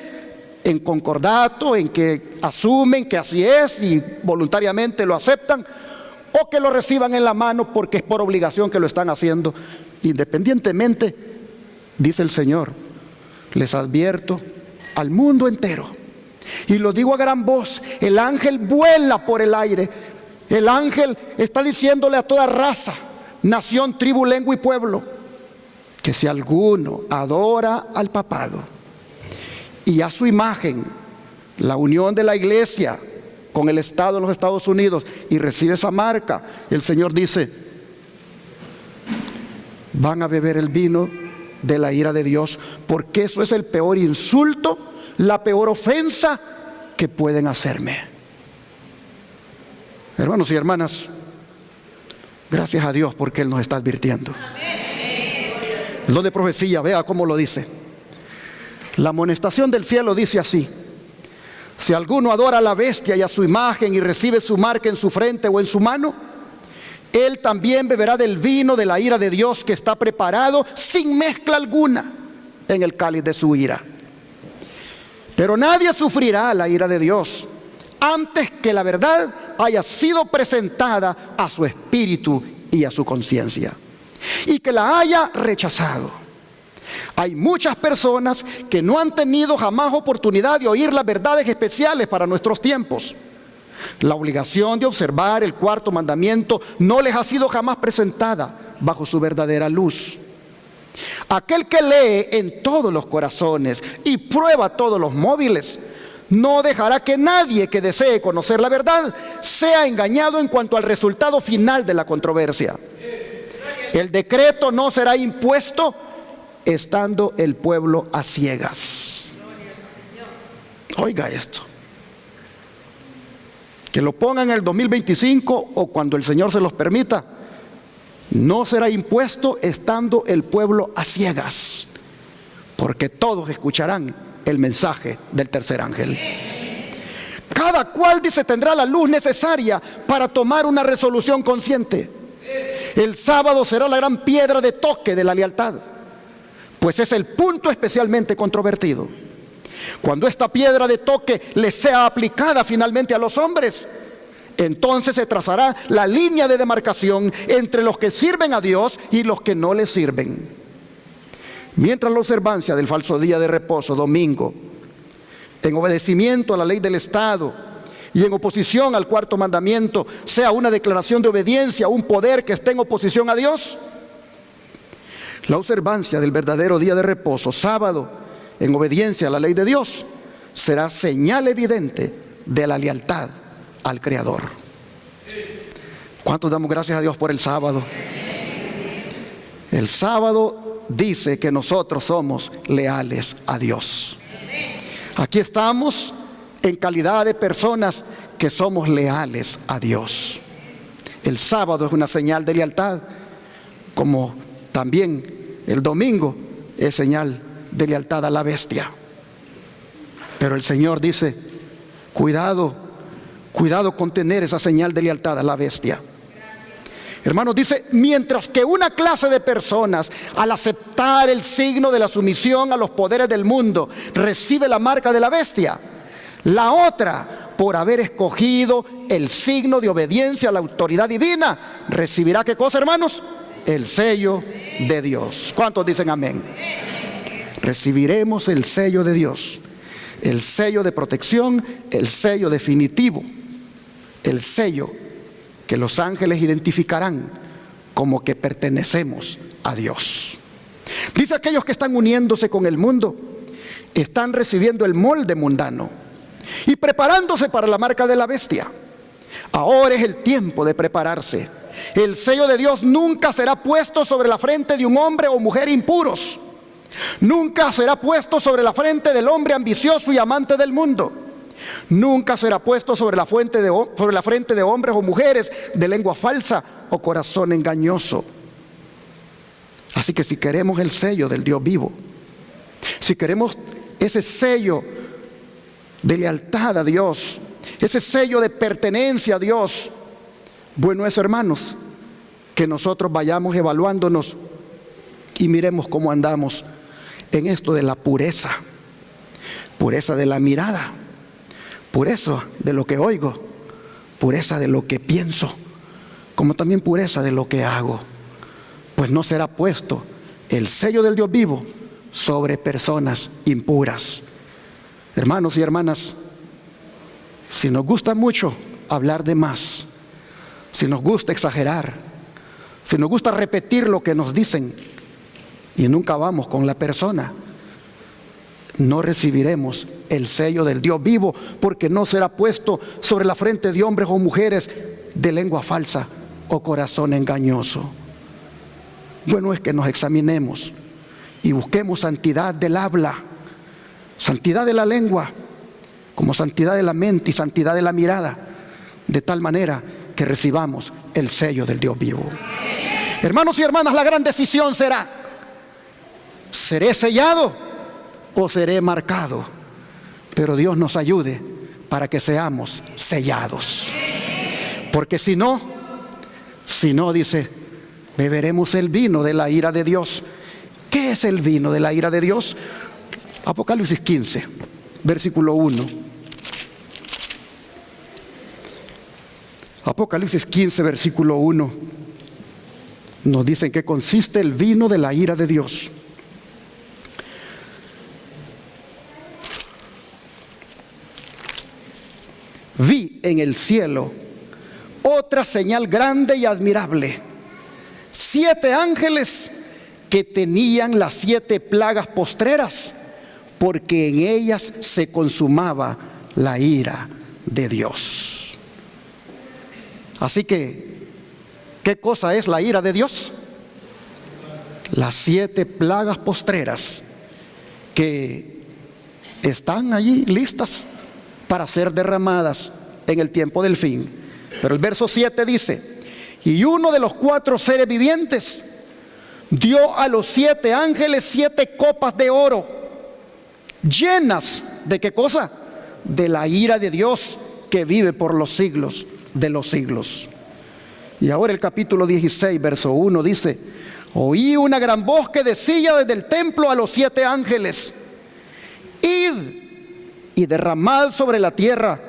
en concordato, en que asumen que así es y voluntariamente lo aceptan, o que lo reciban en la mano porque es por obligación que lo están haciendo. Independientemente, dice el Señor, les advierto al mundo entero, y lo digo a gran voz: el ángel vuela por el aire. El ángel está diciéndole a toda raza, nación, tribu, lengua y pueblo, que si alguno adora al papado y a su imagen, la unión de la iglesia con el Estado en los Estados Unidos, y recibe esa marca, el Señor dice: van a beber el vino de la ira de Dios, porque eso es el peor insulto, la peor ofensa que pueden hacerme. Hermanos y hermanas, gracias a Dios porque Él nos está advirtiendo. El don de profecía, vea cómo lo dice. La amonestación del cielo dice así: si alguno adora a la bestia y a su imagen y recibe su marca en su frente o en su mano, él también beberá del vino de la ira de Dios, que está preparado sin mezcla alguna en el cáliz de su ira. Pero nadie sufrirá la ira de Dios antes que la verdad haya sido presentada a su espíritu y a su conciencia, y que la haya rechazado. Hay muchas personas que no han tenido jamás oportunidad de oír las verdades especiales para nuestros tiempos. La obligación de observar el cuarto mandamiento no les ha sido jamás presentada bajo su verdadera luz. Aquel que lee en todos los corazones y prueba todos los móviles, no dejará que nadie que desee conocer la verdad sea engañado en cuanto al resultado final de la controversia. El decreto no será impuesto estando el pueblo a ciegas. Oiga esto. Que lo pongan en el 2025 o cuando el Señor se los permita, no será impuesto estando el pueblo a ciegas, porque todos escucharán el mensaje del tercer ángel. Cada cual, dice, tendrá la luz necesaria para tomar una resolución consciente. El sábado será la gran piedra de toque de la lealtad, pues es el punto especialmente controvertido. Cuando esta piedra de toque le sea aplicada finalmente a los hombres, entonces se trazará la línea de demarcación entre los que sirven a Dios y los que no le sirven. Mientras la observancia del falso día de reposo, domingo, en obedecimiento a la ley del Estado y en oposición al cuarto mandamiento, sea una declaración de obediencia a un poder que esté en oposición a Dios, la observancia del verdadero día de reposo, sábado, en obediencia a la ley de Dios, será señal evidente de la lealtad al Creador. ¿Cuántos damos gracias a Dios por el sábado? El sábado dice que nosotros somos leales a Dios. Aquí estamos en calidad de personas que somos leales a Dios. El sábado es una señal de lealtad, como también el domingo es señal de lealtad a la bestia. Pero el Señor dice, cuidado con tener esa señal de lealtad a la bestia. Hermanos, dice, mientras que una clase de personas, al aceptar el signo de la sumisión a los poderes del mundo, recibe la marca de la bestia, la otra, por haber escogido el signo de obediencia a la autoridad divina, recibirá ¿qué cosa, hermanos? El sello de Dios. ¿Cuántos dicen amén? Recibiremos el sello de Dios, el sello de protección, el sello definitivo, el sello que los ángeles identificarán como que pertenecemos a Dios. Dice, aquellos que están uniéndose con el mundo están recibiendo el molde mundano y preparándose para la marca de la bestia. Ahora es el tiempo de prepararse. El sello de Dios nunca será puesto sobre la frente de un hombre o mujer impuros. Nunca será puesto sobre la frente del hombre ambicioso y amante del mundo. Nunca será puesto sobre la frente de hombres o mujeres de lengua falsa o corazón engañoso. Así que si queremos el sello del Dios vivo, si queremos ese sello de lealtad a Dios, ese sello de pertenencia a Dios, bueno es, hermanos, que nosotros vayamos evaluándonos y miremos cómo andamos en esto de la pureza de la mirada, pureza de lo que oigo, pureza de lo que pienso, como también pureza de lo que hago. Pues no será puesto el sello del Dios vivo sobre personas impuras. Hermanos y hermanas, si nos gusta mucho hablar de más, si nos gusta exagerar, si nos gusta repetir lo que nos dicen y nunca vamos con la persona, no recibiremos el sello del Dios vivo, porque no será puesto sobre la frente de hombres o mujeres de lengua falsa o corazón engañoso. Bueno es que nos examinemos y busquemos santidad del habla, santidad de la lengua, como santidad de la mente y santidad de la mirada, de tal manera que recibamos el sello del Dios vivo. Hermanos y hermanas, la gran decisión será: ¿seré sellado o seré marcado? Pero Dios nos ayude para que seamos sellados, porque si no, dice, beberemos el vino de la ira de Dios. ¿Qué es el vino de la ira de Dios? Apocalipsis 15, versículo 1. Apocalipsis 15, versículo 1, nos dice en qué consiste el vino de la ira de Dios. Vi en el cielo otra señal grande y admirable: 7 ángeles que tenían las 7 plagas postreras, porque en ellas se consumaba la ira de Dios. Así que, ¿qué cosa es la ira de Dios? Las 7 plagas postreras que están allí listas para ser derramadas en el tiempo del fin. Pero el verso 7 dice: y uno de los 4 seres vivientes dio a los 7 ángeles 7 copas de oro, llenas ¿de qué cosa? De la ira de Dios, que vive por los siglos de los siglos. Y ahora el capítulo 16, verso 1 dice: oí una gran voz que decía desde el templo a los 7 ángeles: id y derramad sobre la tierra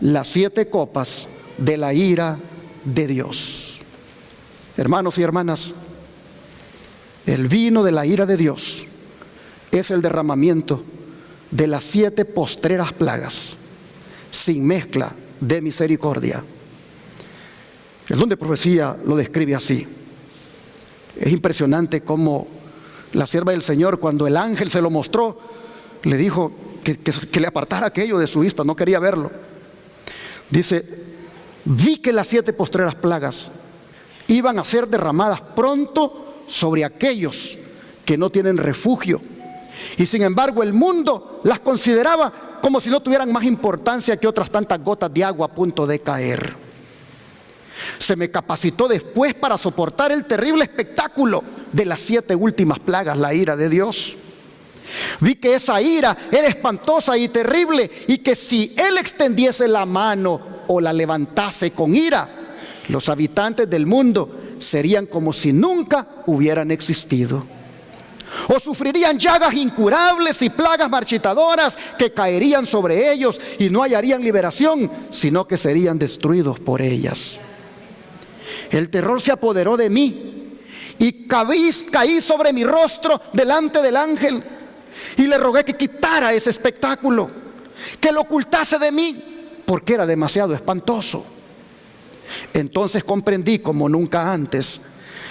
las 7 copas de la ira de Dios. Hermanos y hermanas, el vino de la ira de Dios es el derramamiento de las 7 postreras plagas, sin mezcla de misericordia. El don de profecía lo describe así. Es impresionante cómo la sierva del Señor, cuando el ángel se lo mostró, le dijo que le apartara aquello de su vista, no quería verlo. Dice: vi que las 7 postreras plagas iban a ser derramadas pronto sobre aquellos que no tienen refugio, y sin embargo el mundo las consideraba como si no tuvieran más importancia que otras tantas gotas de agua a punto de caer. Se me capacitó después para soportar el terrible espectáculo de las 7 últimas plagas, la ira de Dios. Vi que esa ira era espantosa y terrible, y que si Él extendiese la mano o la levantase con ira, los habitantes del mundo serían como si nunca hubieran existido, o sufrirían llagas incurables y plagas marchitadoras que caerían sobre ellos y no hallarían liberación, sino que serían destruidos por ellas. El terror se apoderó de mí y caí sobre mi rostro delante del ángel, y le rogué que quitara ese espectáculo, que lo ocultase de mí, porque era demasiado espantoso. Entonces comprendí como nunca antes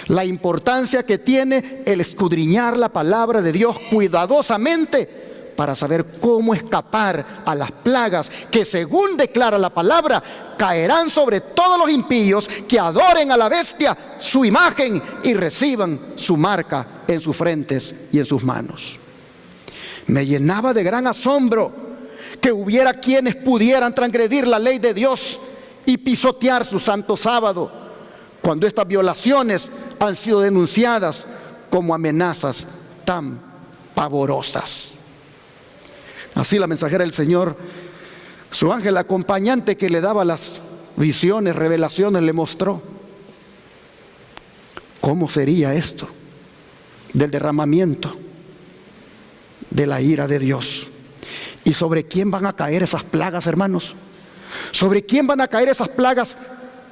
la importancia que tiene el escudriñar la palabra de Dios cuidadosamente para saber cómo escapar a las plagas que, según declara la palabra, caerán sobre todos los impíos que adoren a la bestia, su imagen, y reciban su marca en sus frentes y en sus manos. Me llenaba de gran asombro que hubiera quienes pudieran transgredir la ley de Dios y pisotear su santo sábado, cuando estas violaciones han sido denunciadas como amenazas tan pavorosas. Así la mensajera del Señor, su ángel acompañante que le daba las visiones, revelaciones, le mostró cómo sería esto del derramamiento de la ira de Dios. ¿Y sobre quién van a caer esas plagas, hermanos? ¿Sobre quién van a caer esas plagas,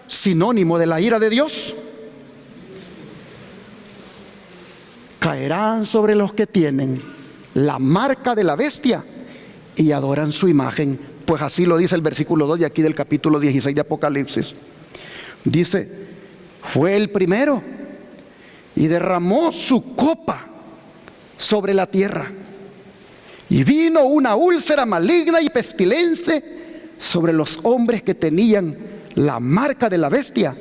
sinónimo de la ira de Dios? Caerán sobre los que tienen la marca de la bestia y adoran su imagen, pues así lo dice el versículo 2 de aquí del capítulo 16 de Apocalipsis. Dice: fue el primero y derramó su copa sobre la tierra, y vino una úlcera maligna y pestilente sobre los hombres que tenían la marca de la bestia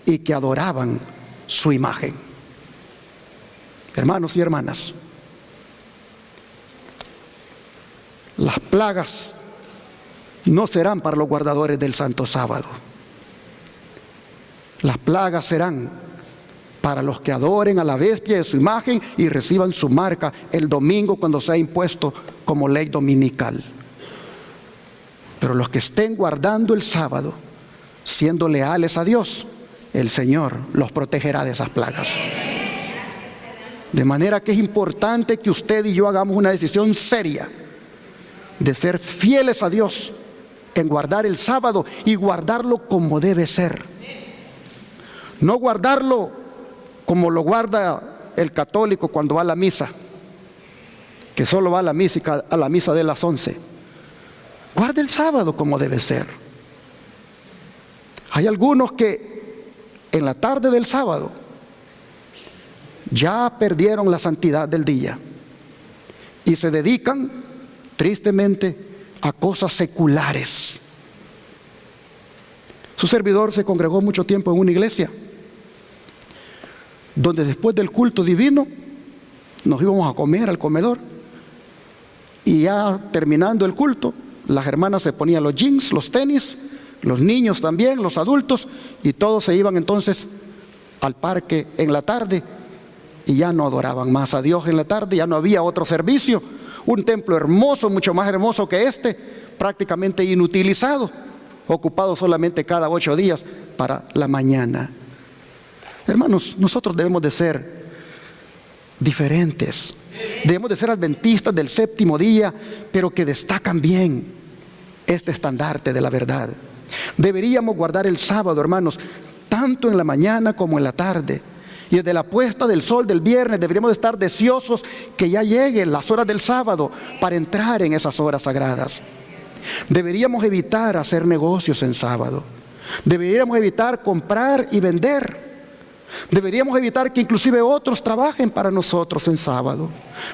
y que adoraban su imagen. Hermanos y hermanas, las plagas no serán para los guardadores del santo sábado. Las plagas serán para los que adoren a la bestia de su imagen y reciban su marca el domingo, cuando sea impuesto como ley dominical. Pero los que estén guardando el sábado, siendo leales a Dios, el Señor los protegerá de esas plagas. De manera que es importante que usted y yo hagamos una decisión seria de ser fieles a Dios en guardar el sábado, y guardarlo como debe ser. No guardarlo como lo guarda el católico cuando va a la misa, que solo va a la misa de las 11. Guarde el sábado como debe ser. Hay algunos que en la tarde del sábado ya perdieron la santidad del día y se dedican tristemente a cosas seculares. Su servidor se congregó mucho tiempo en una iglesia donde después del culto divino nos íbamos a comer al comedor, y ya terminando el culto, las hermanas se ponían los jeans, los tenis, los niños también, los adultos, y todos se iban entonces al parque en la tarde, y ya no adoraban más a Dios en la tarde. Ya no había otro servicio. Un templo hermoso, mucho más hermoso que este, prácticamente inutilizado, ocupado solamente cada 8 días para la mañana. Hermanos, nosotros debemos de ser diferentes. Debemos de ser adventistas del séptimo día, pero que destacan bien este estandarte de la verdad. Deberíamos guardar el sábado, hermanos, tanto en la mañana como en la tarde. Y desde la puesta del sol del viernes deberíamos estar deseosos que ya lleguen las horas del sábado para entrar en esas horas sagradas. Deberíamos evitar hacer negocios en sábado. Deberíamos evitar comprar y vender. Deberíamos evitar que inclusive otros trabajen para nosotros en sábado.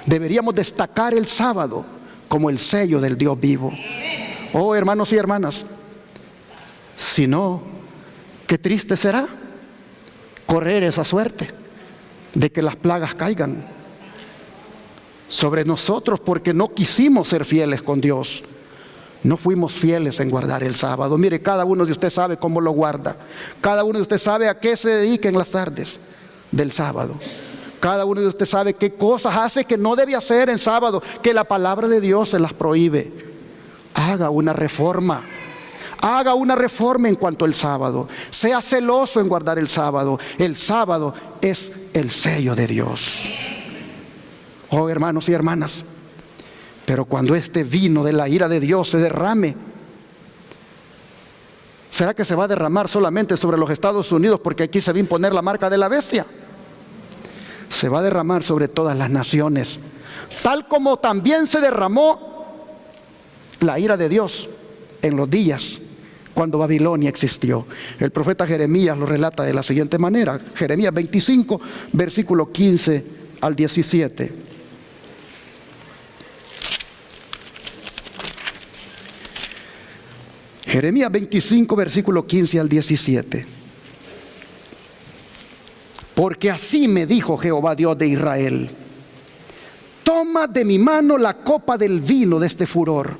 Deberíamos destacar el sábado como el sello del Dios vivo. Oh, hermanos y hermanas, si no, qué triste será correr esa suerte de que las plagas caigan sobre nosotros porque no quisimos ser fieles con Dios. No fuimos fieles en guardar el sábado. Mire, cada uno de ustedes sabe cómo lo guarda. Cada uno de ustedes sabe a qué se dedica en las tardes del sábado. Cada uno de ustedes sabe qué cosas hace que no debe hacer en sábado, que la palabra de Dios se las prohíbe. Haga una reforma. Haga una reforma en cuanto al sábado. Sea celoso en guardar el sábado. El sábado es el sello de Dios. Oh, hermanos y hermanas, pero cuando este vino de la ira de Dios se derrame, ¿será que se va a derramar solamente sobre los Estados Unidos porque aquí se va a imponer la marca de la bestia? Se va a derramar sobre todas las naciones, tal como también se derramó la ira de Dios en los días cuando Babilonia existió. El profeta Jeremías lo relata de la siguiente manera. Jeremías 25, versículo 15 al 17. Jeremías 25, versículo 15 al 17. Porque así me dijo Jehová Dios de Israel: toma de mi mano la copa del vino de este furor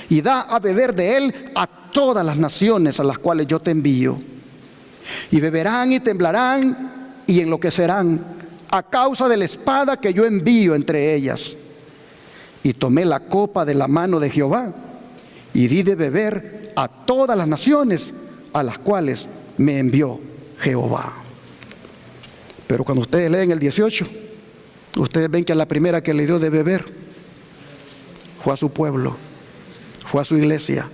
y da a beber de él a todas las naciones a las cuales yo te envío. Y beberán y temblarán y enloquecerán a causa de la espada que yo envío entre ellas. Y tomé la copa de la mano de Jehová y di de beber a todas las naciones a las cuales me envió Jehová. Pero cuando ustedes leen el 18, ustedes ven que a la primera que le dio de beber fue a su pueblo, fue a su iglesia,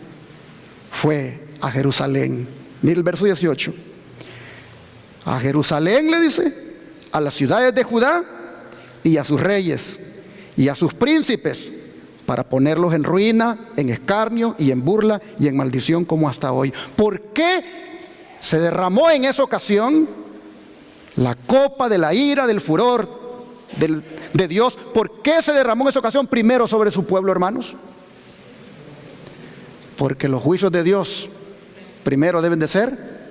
fue a Jerusalén. Mire el verso 18. A Jerusalén, le dice, a las ciudades de Judá y a sus reyes y a sus príncipes, para ponerlos en ruina, en escarnio y en burla y en maldición como hasta hoy. ¿Por qué se derramó en esa ocasión la copa de la ira, del furor de Dios? ¿Por qué se derramó en esa ocasión primero sobre su pueblo, hermanos? Porque los juicios de Dios primero deben de ser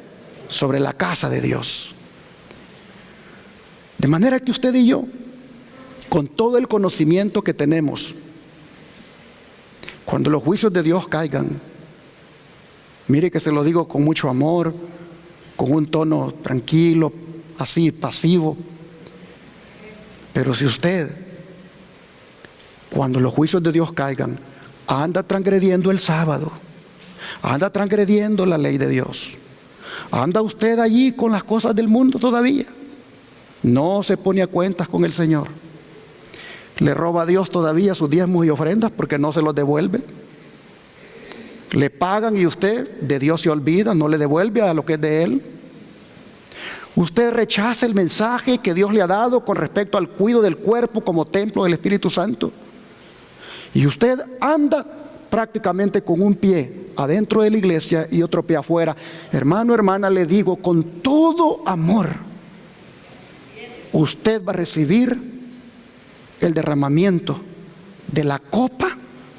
sobre la casa de Dios. De manera que usted y yo, con todo el conocimiento que tenemos, cuando los juicios de Dios caigan, mire que se lo digo con mucho amor, con un tono tranquilo, así, pasivo. Pero si usted, cuando los juicios de Dios caigan, anda transgrediendo el sábado, anda transgrediendo la ley de Dios, anda usted allí con las cosas del mundo todavía, no se pone a cuentas con el Señor, le roba a Dios todavía sus diezmos y ofrendas porque no se los devuelve, le pagan y usted de Dios se olvida, no le devuelve a lo que es de Él. Usted rechaza el mensaje que Dios le ha dado con respecto al cuidado del cuerpo como templo del Espíritu Santo. Y usted anda prácticamente con un pie adentro de la iglesia y otro pie afuera. Hermano, hermana, le digo con todo amor, usted va a recibir el derramamiento de la copa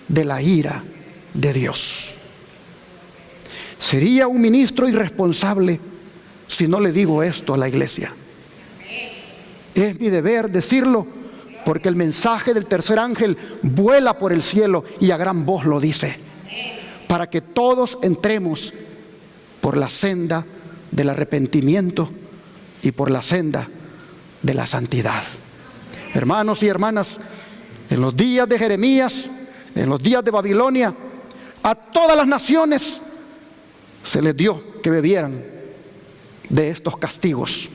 de la ira de Dios. Sería un ministro irresponsable si no le digo esto a la iglesia. Es mi deber decirlo, porque el mensaje del tercer ángel vuela por el cielo y a gran voz lo dice, para que todos entremos por la senda del arrepentimiento y por la senda de la santidad. Hermanos y hermanas, en los días de Jeremías, en los días de Babilonia, a todas las naciones se les dio que bebieran de estos castigos.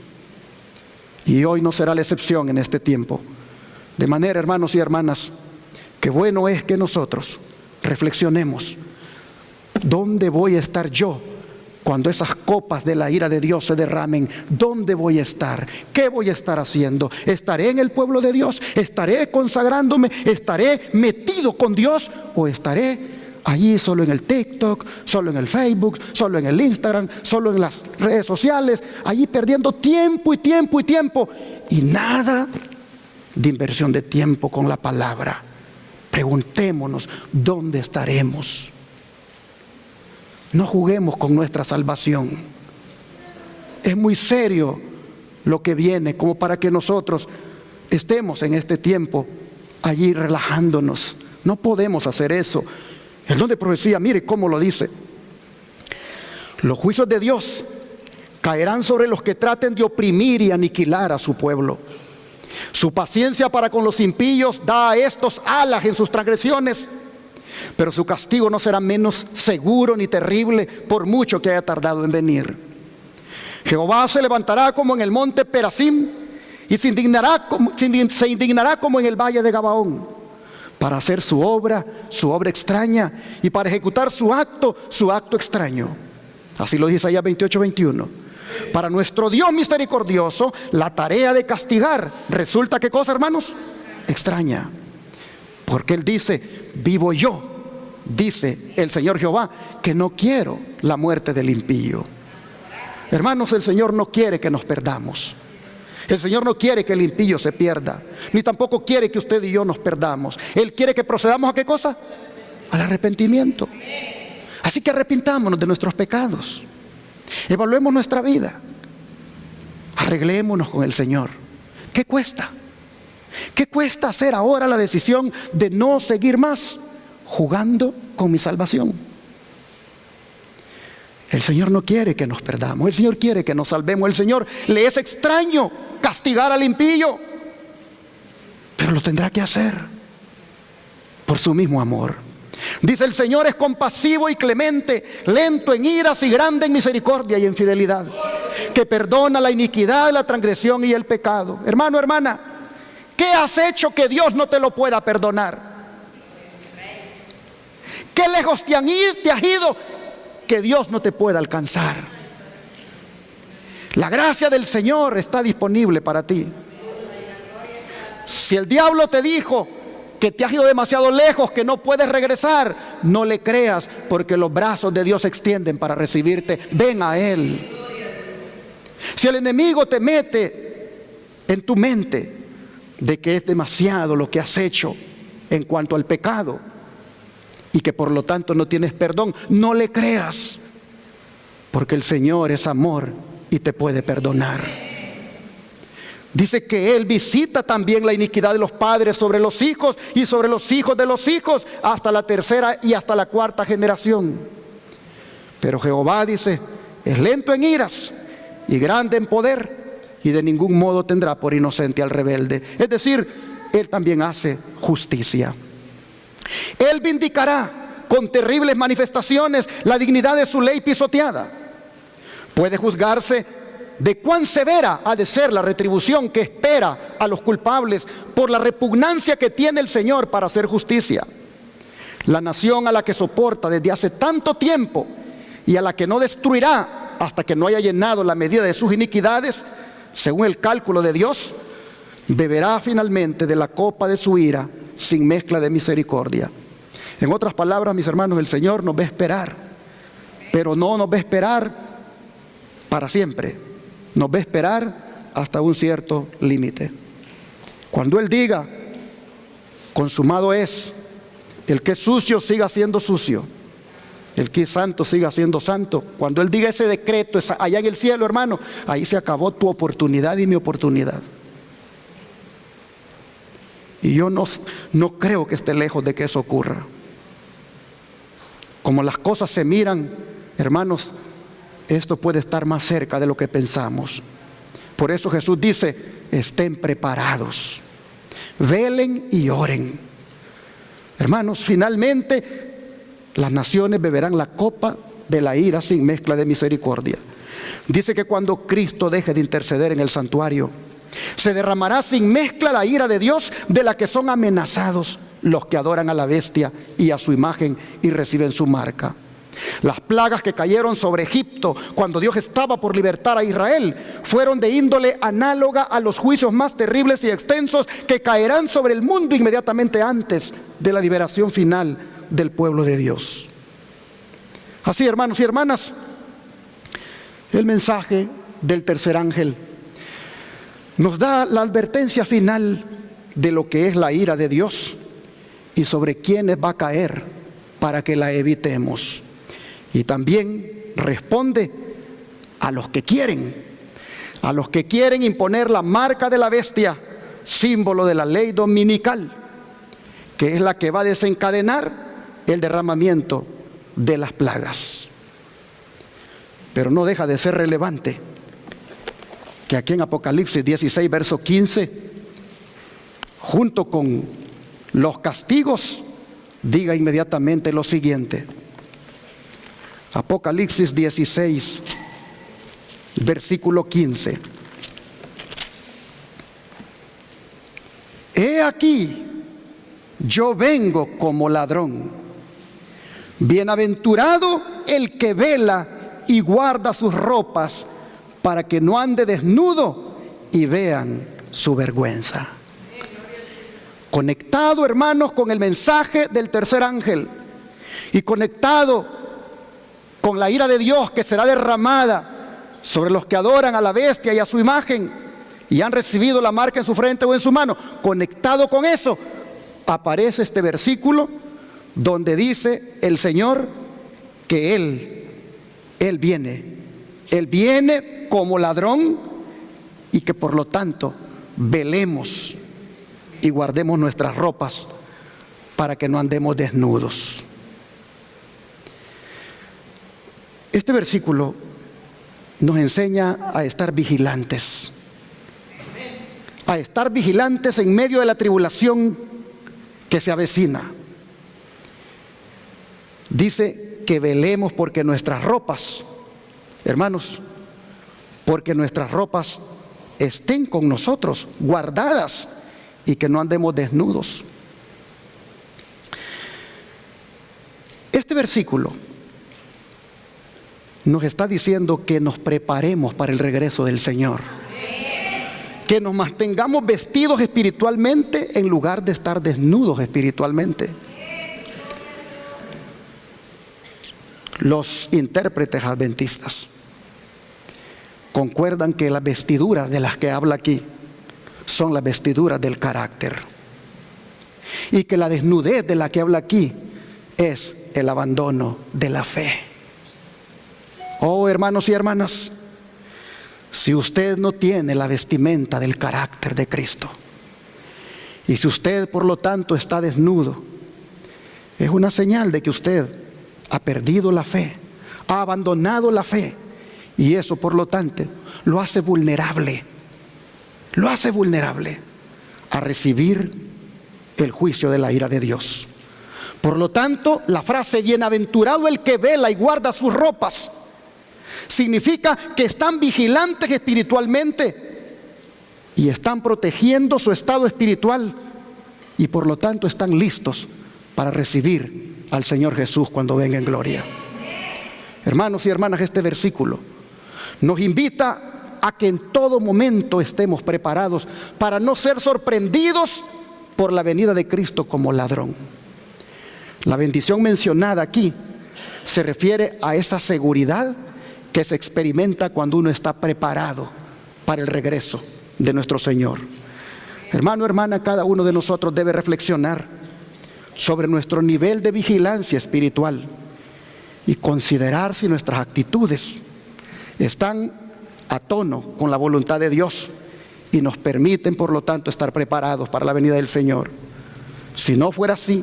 Y hoy no será la excepción en este tiempo. De manera, hermanos y hermanas, que bueno es que nosotros reflexionemos. ¿Dónde voy a estar yo cuando esas copas de la ira de Dios se derramen? ¿Dónde voy a estar? ¿Qué voy a estar haciendo? ¿Estaré en el pueblo de Dios? ¿Estaré consagrándome? ¿Estaré metido con Dios? ¿O estaré allí solo en el TikTok, solo en el Facebook, solo en el Instagram, solo en las redes sociales, allí perdiendo tiempo y tiempo y tiempo, y nada de inversión de tiempo con la palabra? Preguntémonos, ¿dónde estaremos? No juguemos con nuestra salvación. Es muy serio lo que viene, como para que nosotros estemos en este tiempo allí relajándonos. No podemos hacer eso. El don de profecía, mire cómo lo dice: los juicios de Dios caerán sobre los que traten de oprimir y aniquilar a su pueblo. Su paciencia para con los impíos da a estos alas en sus transgresiones, pero su castigo no será menos seguro ni terrible por mucho que haya tardado en venir. Jehová se levantará como en el monte Perasim y se indignará como en el valle de Gabaón, para hacer su obra extraña, y para ejecutar su acto extraño. Así lo dice Isaías 28:21. Para nuestro Dios misericordioso, la tarea de castigar resulta, ¿qué cosa, hermanos? Extraña. Porque Él dice: vivo yo, dice el Señor Jehová, que no quiero la muerte del impío. Hermanos, el Señor no quiere que nos perdamos. El Señor no quiere que el impío se pierda, ni tampoco quiere que usted y yo nos perdamos. Él quiere que procedamos ¿a qué cosa? Al arrepentimiento. Así que arrepintámonos de nuestros pecados. Evaluemos nuestra vida. Arreglémonos con el Señor. ¿Qué cuesta? ¿Qué cuesta hacer ahora la decisión de no seguir más jugando con mi salvación? El Señor no quiere que nos perdamos. El Señor quiere que nos salvemos. El Señor le es extraño castigar al impío, pero lo tendrá que hacer por su mismo amor. Dice: el Señor es compasivo y clemente, lento en iras y grande en misericordia y en fidelidad, que perdona la iniquidad, la transgresión y el pecado. Hermano, hermana, ¿qué has hecho que Dios no te lo pueda perdonar? ¿Qué lejos te has ido que Dios no te pueda alcanzar? La gracia del Señor está disponible para ti. Si el diablo te dijo que te has ido demasiado lejos, que no puedes regresar, no le creas, porque los brazos de Dios se extienden para recibirte. Ven a Él. Si el enemigo te mete en tu mente de que es demasiado lo que has hecho en cuanto al pecado y que por lo tanto no tienes perdón, no le creas, porque el Señor es amor y te puede perdonar. Dice que Él visita también la iniquidad de los padres sobre los hijos y sobre los hijos de los hijos, hasta la tercera y hasta la cuarta generación. Pero Jehová, dice, es lento en iras y grande en poder, y de ningún modo tendrá por inocente al rebelde. Es decir, Él también hace justicia. Él vindicará con terribles manifestaciones la dignidad de su ley pisoteada. Puede juzgarse de cuán severa ha de ser la retribución que espera a los culpables por la repugnancia que tiene el Señor para hacer justicia. La nación a la que soporta desde hace tanto tiempo y a la que no destruirá hasta que no haya llenado la medida de sus iniquidades, según el cálculo de Dios, beberá finalmente de la copa de su ira sin mezcla de misericordia. En otras palabras, mis hermanos, el Señor nos va a esperar, pero no nos va a esperar para siempre. Nos va a esperar hasta un cierto límite. Cuando Él diga: consumado es, el que es sucio siga siendo sucio, el que es santo siga siendo santo. Cuando Él diga ese decreto allá en el cielo, hermano, ahí se acabó tu oportunidad y mi oportunidad. Y yo no creo que esté lejos de que eso ocurra. Como las cosas se miran, hermanos, esto puede estar más cerca de lo que pensamos. Por eso Jesús dice: estén preparados, velen y oren. Hermanos, finalmente las naciones beberán la copa de la ira sin mezcla de misericordia. Dice que cuando Cristo deje de interceder en el santuario, se derramará sin mezcla la ira de Dios, de la que son amenazados los que adoran a la bestia y a su imagen y reciben su marca. Las plagas que cayeron sobre Egipto cuando Dios estaba por libertar a Israel fueron de índole análoga a los juicios más terribles y extensos que caerán sobre el mundo inmediatamente antes de la liberación final del pueblo de Dios. Así, hermanos y hermanas, el mensaje del tercer ángel nos da la advertencia final de lo que es la ira de Dios y sobre quiénes va a caer para que la evitemos. Y también responde a los que quieren imponer la marca de la bestia, símbolo de la ley dominical, que es la que va a desencadenar el derramamiento de las plagas. Pero no deja de ser relevante que aquí en Apocalipsis 16, verso 15, junto con los castigos, diga inmediatamente lo siguiente. Apocalipsis 16, versículo 15. He aquí, yo vengo como ladrón. Bienaventurado el que vela y guarda sus ropas, para que no ande desnudo y vean su vergüenza. Conectado, hermanos, con el mensaje del tercer ángel y conectado con la ira de Dios que será derramada sobre los que adoran a la bestia y a su imagen y han recibido la marca en su frente o en su mano, conectado con eso, aparece este versículo donde dice el Señor que Él viene como ladrón, y que por lo tanto velemos y guardemos nuestras ropas para que no andemos desnudos. Este versículo nos enseña a estar vigilantes, en medio de la tribulación que se avecina. Dice que velemos porque nuestras ropas, hermanos, porque nuestras ropas estén con nosotros, guardadas, y que no andemos desnudos. Este versículo nos está diciendo que nos preparemos para el regreso del Señor, que nos mantengamos vestidos espiritualmente en lugar de estar desnudos espiritualmente. Los intérpretes adventistas concuerdan que las vestiduras de las que habla aquí son las vestiduras del carácter, y que la desnudez de la que habla aquí es el abandono de la fe. Oh, hermanos y hermanas, si usted no tiene la vestimenta del carácter de Cristo, y si usted por lo tanto está desnudo, es una señal de que usted ha perdido la fe, ha abandonado la fe, y eso por lo tanto lo hace vulnerable a recibir el juicio de la ira de Dios. Por lo tanto, la frase bienaventurado el que vela y guarda sus ropas significa que están vigilantes espiritualmente y están protegiendo su estado espiritual, y por lo tanto están listos para recibir al Señor Jesús cuando venga en gloria. Hermanos y hermanas, este versículo nos invita a que en todo momento estemos preparados para no ser sorprendidos por la venida de Cristo como ladrón. La bendición mencionada aquí se refiere a esa seguridad que se experimenta cuando uno está preparado para el regreso de nuestro Señor. Hermano, hermana, cada uno de nosotros debe reflexionar sobre nuestro nivel de vigilancia espiritual y considerar si nuestras actitudes están a tono con la voluntad de Dios y nos permiten, por lo tanto, estar preparados para la venida del Señor. Si no fuera así,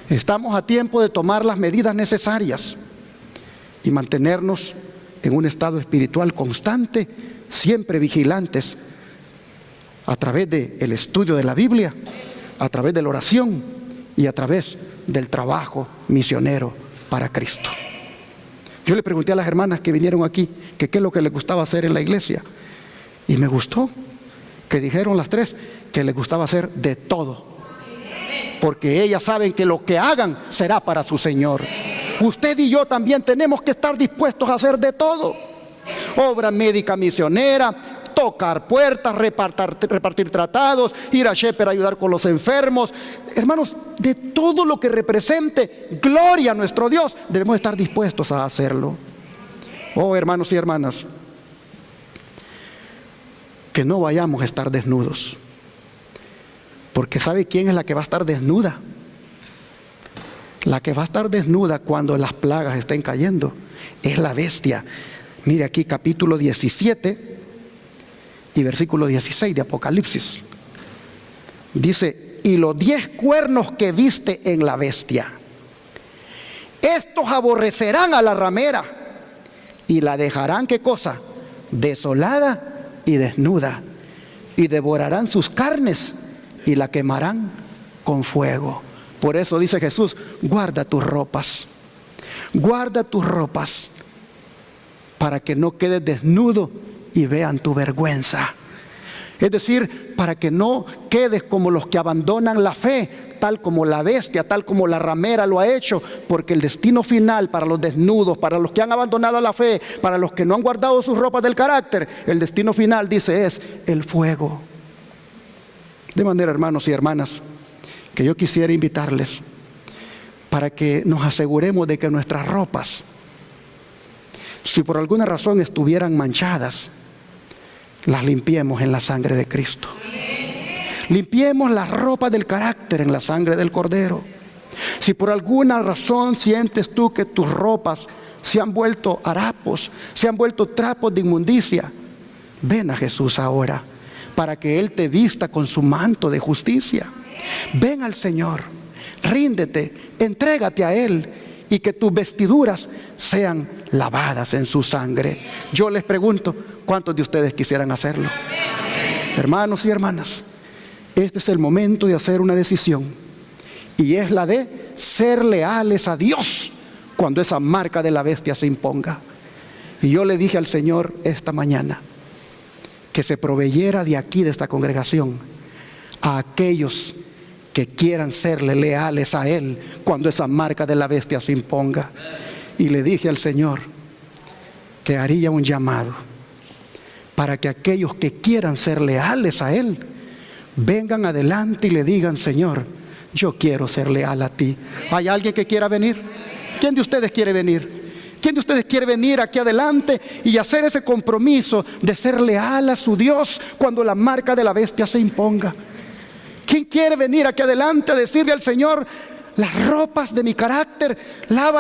estamos a tiempo de tomar las medidas necesarias y mantenernos en un estado espiritual constante, siempre vigilantes, a través del estudio de la Biblia, a través de la oración y a través del trabajo misionero para Cristo. Yo le pregunté a las hermanas que vinieron aquí que qué es lo que les gustaba hacer en la iglesia, y me gustó que dijeron las tres que les gustaba hacer de todo, porque ellas saben que lo que hagan será para su Señor. Usted y yo también tenemos que estar dispuestos a hacer de todo: obra médica misionera, tocar puertas, repartir tratados, ir a Shepherd a ayudar con los enfermos. Hermanos, de todo lo que represente gloria a nuestro Dios, debemos estar dispuestos a hacerlo. Oh, hermanos y hermanas, que no vayamos a estar desnudos, porque ¿sabe quién es la que va a estar desnuda La que va a estar desnuda cuando las plagas estén cayendo es la bestia. Mire aquí capítulo 17 y versículo 16 de Apocalipsis. Dice: y los 10 cuernos que viste en la bestia, estos aborrecerán a la ramera y la dejarán, ¿qué cosa? Desolada y desnuda, y devorarán sus carnes y la quemarán con fuego. Por eso dice Jesús: guarda tus ropas, para que no quedes desnudo y vean tu vergüenza. Es decir, para que no quedes como los que abandonan la fe, tal como la bestia, tal como la ramera lo ha hecho, porque el destino final para los desnudos, para los que han abandonado la fe, para los que no han guardado sus ropas del carácter, el destino final, dice, es el fuego. De manera, hermanos y hermanas, que yo quisiera invitarles para que nos aseguremos de que nuestras ropas, si por alguna razón estuvieran manchadas, las limpiemos en la sangre de Cristo. Limpiemos las ropas del carácter en la sangre del Cordero. Si por alguna razón sientes tú que tus ropas se han vuelto harapos, se han vuelto trapos de inmundicia, ven a Jesús ahora para que Él te vista con su manto de justicia. Ven al Señor, ríndete, entrégate a Él, y que tus vestiduras sean lavadas en su sangre. Yo les pregunto, ¿cuántos de ustedes quisieran hacerlo? Hermanos y hermanas, este es el momento de hacer una decisión, y es la de ser leales a Dios cuando esa marca de la bestia se imponga. Y yo le dije al Señor esta mañana que se proveyera de aquí, de esta congregación, a aquellos que quieran serle leales a Él cuando esa marca de la bestia se imponga. Y le dije al Señor que haría un llamado para que aquellos que quieran ser leales a Él vengan adelante y le digan: Señor, yo quiero ser leal a ti. ¿Hay alguien que quiera venir? ¿Quién de ustedes quiere venir? ¿Quién de ustedes quiere venir aquí adelante y hacer ese compromiso de ser leal a su Dios cuando la marca de la bestia se imponga? ¿Quién quiere venir aquí adelante a decirle al Señor: las ropas de mi carácter, lava